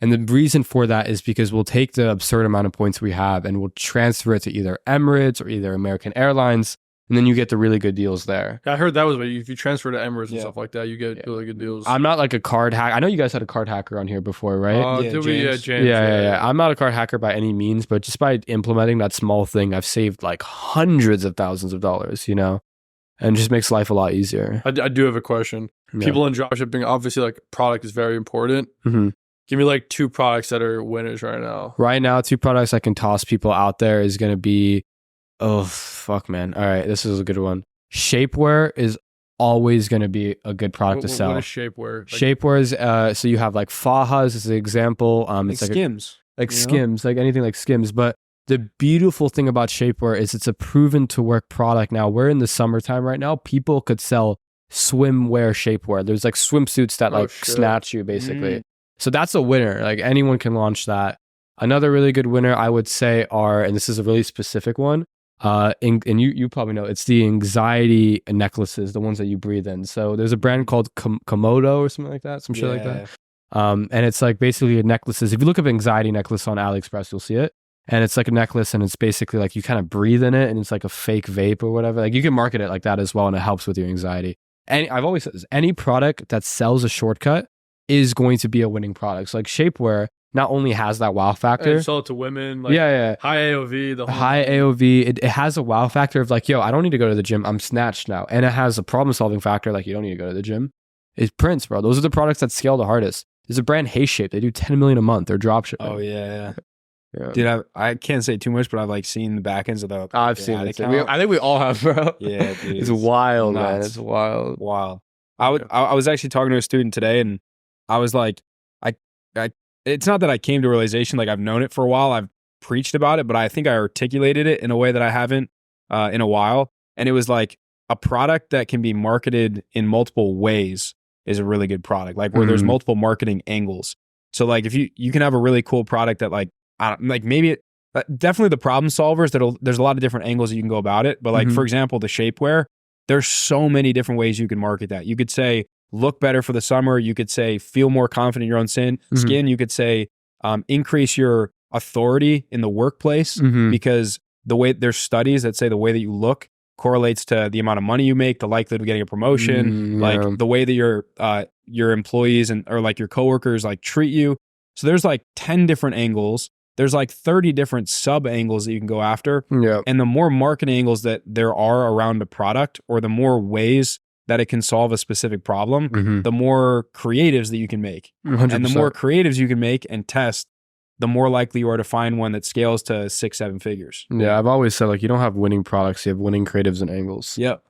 A: And the reason for that is because we'll take the absurd amount of points we have and we'll transfer it to either Emirates or either American Airlines, and then you get the really good deals there.
C: I heard that was if you transfer to Emirates and stuff like that, you get really good deals.
A: I'm not like a card hacker. I know you guys had a card hacker on here before, right?
C: James.
A: Yeah. I'm not a card hacker by any means, but just by implementing that small thing, I've saved like hundreds of thousands of dollars, you know, and just makes life a lot easier.
C: I do have a question. Yeah. People in dropshipping, obviously, like product is very important. Give me like 2 products that are winners right now.
A: Right now, 2 products I can toss people out there is going to be, oh, fuck, man. All right, this is a good one. Shapewear is always going to be a good product to sell.
C: What is shapewear?
A: Shapewear is, so you have like Fajas as an example.
B: It's like Skims.
A: Skims, like anything like Skims. But the beautiful thing about shapewear is it's a proven to work product. Now we're in the summertime right now. People could sell swimwear shapewear. There's like swimsuits that like snatch you basically. So that's a winner. Like anyone can launch that. Another really good winner I would say are, and this is a really specific one, and you probably know, it's the anxiety necklaces, the ones that you breathe in. So there's a brand called Komodo or something like that, some shit like that. And it's like basically necklaces. If you look up anxiety necklace on AliExpress, you'll see it. And it's like a necklace, and it's basically like you kind of breathe in it, and it's like a fake vape or whatever. Like you can market it like that as well, and it helps with your anxiety. And I've always said this, any product that sells a shortcut is going to be a winning product. So like shapewear not only has that wow factor.
C: And sell it to women. Like
A: yeah.
C: High AOV. The whole
A: high AOV. It has a wow factor of like, yo, I don't need to go to the gym. I'm snatched now. And it has a problem solving factor. Like you don't need to go to the gym. It's prints, bro. Those are the products that scale the hardest. There's a brand, Hey Shape. They do 10 million a month. They're dropshipping.
B: Oh yeah. Dude, I can't say too much, but I've like seen the back ends of the.
A: I've seen it. I think we all have, bro.
B: Yeah, dude.
A: It's wild,
B: nuts.
A: man. It's wild.
B: I was actually talking to a student today, and I was like, it's not that I came to a realization, like I've known it for a while. I've preached about it, but I think I articulated it in a way that I haven't in a while. And it was like a product that can be marketed in multiple ways is a really good product. Like where there's multiple marketing angles. So like if you can have a really cool product that like, maybe definitely the problem solvers there's a lot of different angles that you can go about it. But like, for example, the shapewear, there's so many different ways you can market that. You could say, look better for the summer. You could say, feel more confident in your own skin. You could say, increase your authority in the workplace because there's studies that say the way that you look correlates to the amount of money you make, the likelihood of getting a promotion, like the way that your employees or like your coworkers like treat you. So there's like 10 different angles. There's like 30 different sub angles that you can go after. Yeah. And the more marketing angles that there are around a product, or the more ways that it can solve a specific problem, the more creatives that you can make. 100%. And the more creatives you can make and test, the more likely you are to find one that scales to 6-7 figures.
A: Yeah, I've always said like you don't have winning products, you have winning creatives and angles.
B: Yep.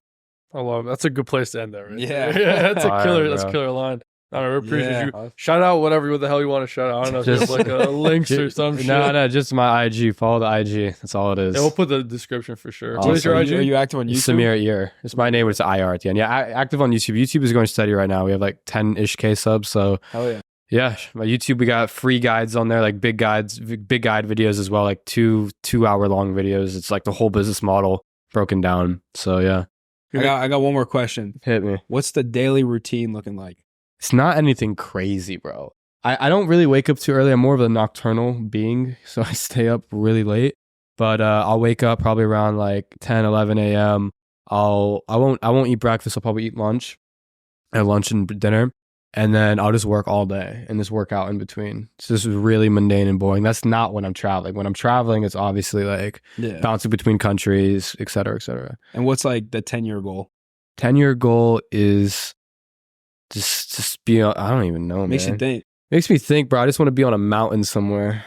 C: I love it. That's a good place to end that, right?
B: Yeah.
C: That's a killer. That's a killer line. I appreciate you. Shout out what the hell you want to shout out. I don't know, just like links or some shit.
A: No, just my IG. Follow the IG. That's all it is.
C: Yeah, we'll put the description for sure.
A: Awesome.
B: What is your IG? Are you active on YouTube?
A: Saamir IR. It's my name. It's IR at the end. Yeah, active on YouTube. YouTube is going steady right now. We have like 10-ish K subs. So
B: hell yeah.
A: Yeah, my YouTube, we got free guides on there, like big guide videos as well, like two hour long videos. It's like the whole business model broken down. So yeah.
B: I got one more question.
A: Hit me.
B: What's the daily routine looking like?
A: It's not anything crazy, bro. I don't really wake up too early. I'm more of a nocturnal being, so I stay up really late. But I'll wake up probably around like 10, 11 a.m. I won't eat breakfast. I'll probably eat lunch and dinner. And then I'll just work all day and just work out in between. So this is really mundane and boring. That's not when I'm traveling. When I'm traveling, it's obviously like bouncing between countries, et cetera, et cetera.
B: And what's like the 10-year goal?
A: 10-year goal is just be on, I don't even know,
B: Makes
A: man.
B: you think.
A: Makes me think, bro. I just want to be on a mountain somewhere.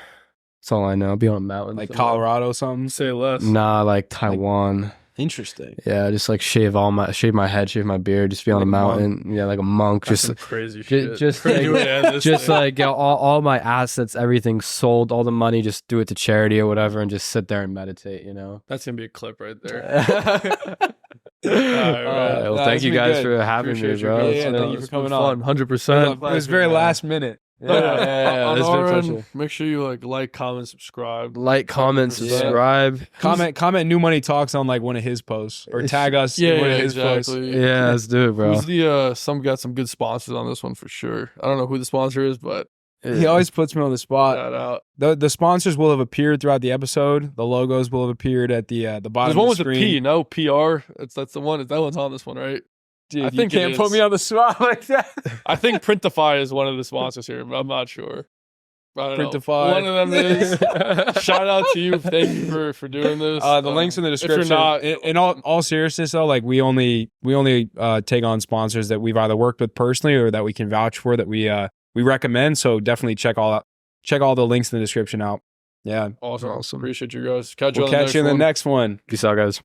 A: That's all I know. I'll be on a mountain.
B: Like
A: somewhere.
B: Colorado or something?
C: Say less.
A: Nah, like Taiwan.
B: Interesting.
A: Yeah, just like shave my head, shave my beard, just be on a mountain. Yeah, like a monk.
C: That's
A: just
C: some crazy shit.
A: Just like get all my assets, everything sold, all the money, just do it to charity or whatever, and just sit there and meditate. You know,
C: that's gonna be a clip right there. All right.
A: Well, thank you guys for having me, bro.
B: Yeah, thank you for coming on.
C: 100%.
B: It was very last minute.
A: Yeah.
C: On
A: It's
C: our
A: been
C: end,
A: pleasure.
C: make sure you like, comment, subscribe.
A: Like, comment,
C: 100%.
A: subscribe.
B: Comment New Money Talks on like one of his posts, or tag us in one of his posts.
A: Yeah, let's do it, bro.
C: Who's the got some good sponsors on this one for sure. I don't know who the sponsor is, but
B: He always puts me on the spot.
C: shout out.
B: The sponsors will have appeared throughout the episode. The logos will have appeared at the bottom
C: There's one
B: of
C: with
B: the
C: a
B: screen.
C: P, no PR. That's the one. That one's on this one, right?
B: Dude,
C: I
B: you
C: think
B: can't put me on the spot like that.
C: I think Printify is one of the sponsors here, but I'm not sure. I don't know.
B: Printify.
C: One of them is. Shout out to you. Thank you for doing this.
B: The links in the description.
C: If you're not,
B: in all seriousness though, like we only take on sponsors that we've either worked with personally or that we can vouch for, that we recommend. So definitely check all the links in the description out. Yeah.
C: Awesome. Appreciate you guys.
B: We'll catch you in the next one.
A: Peace out, guys.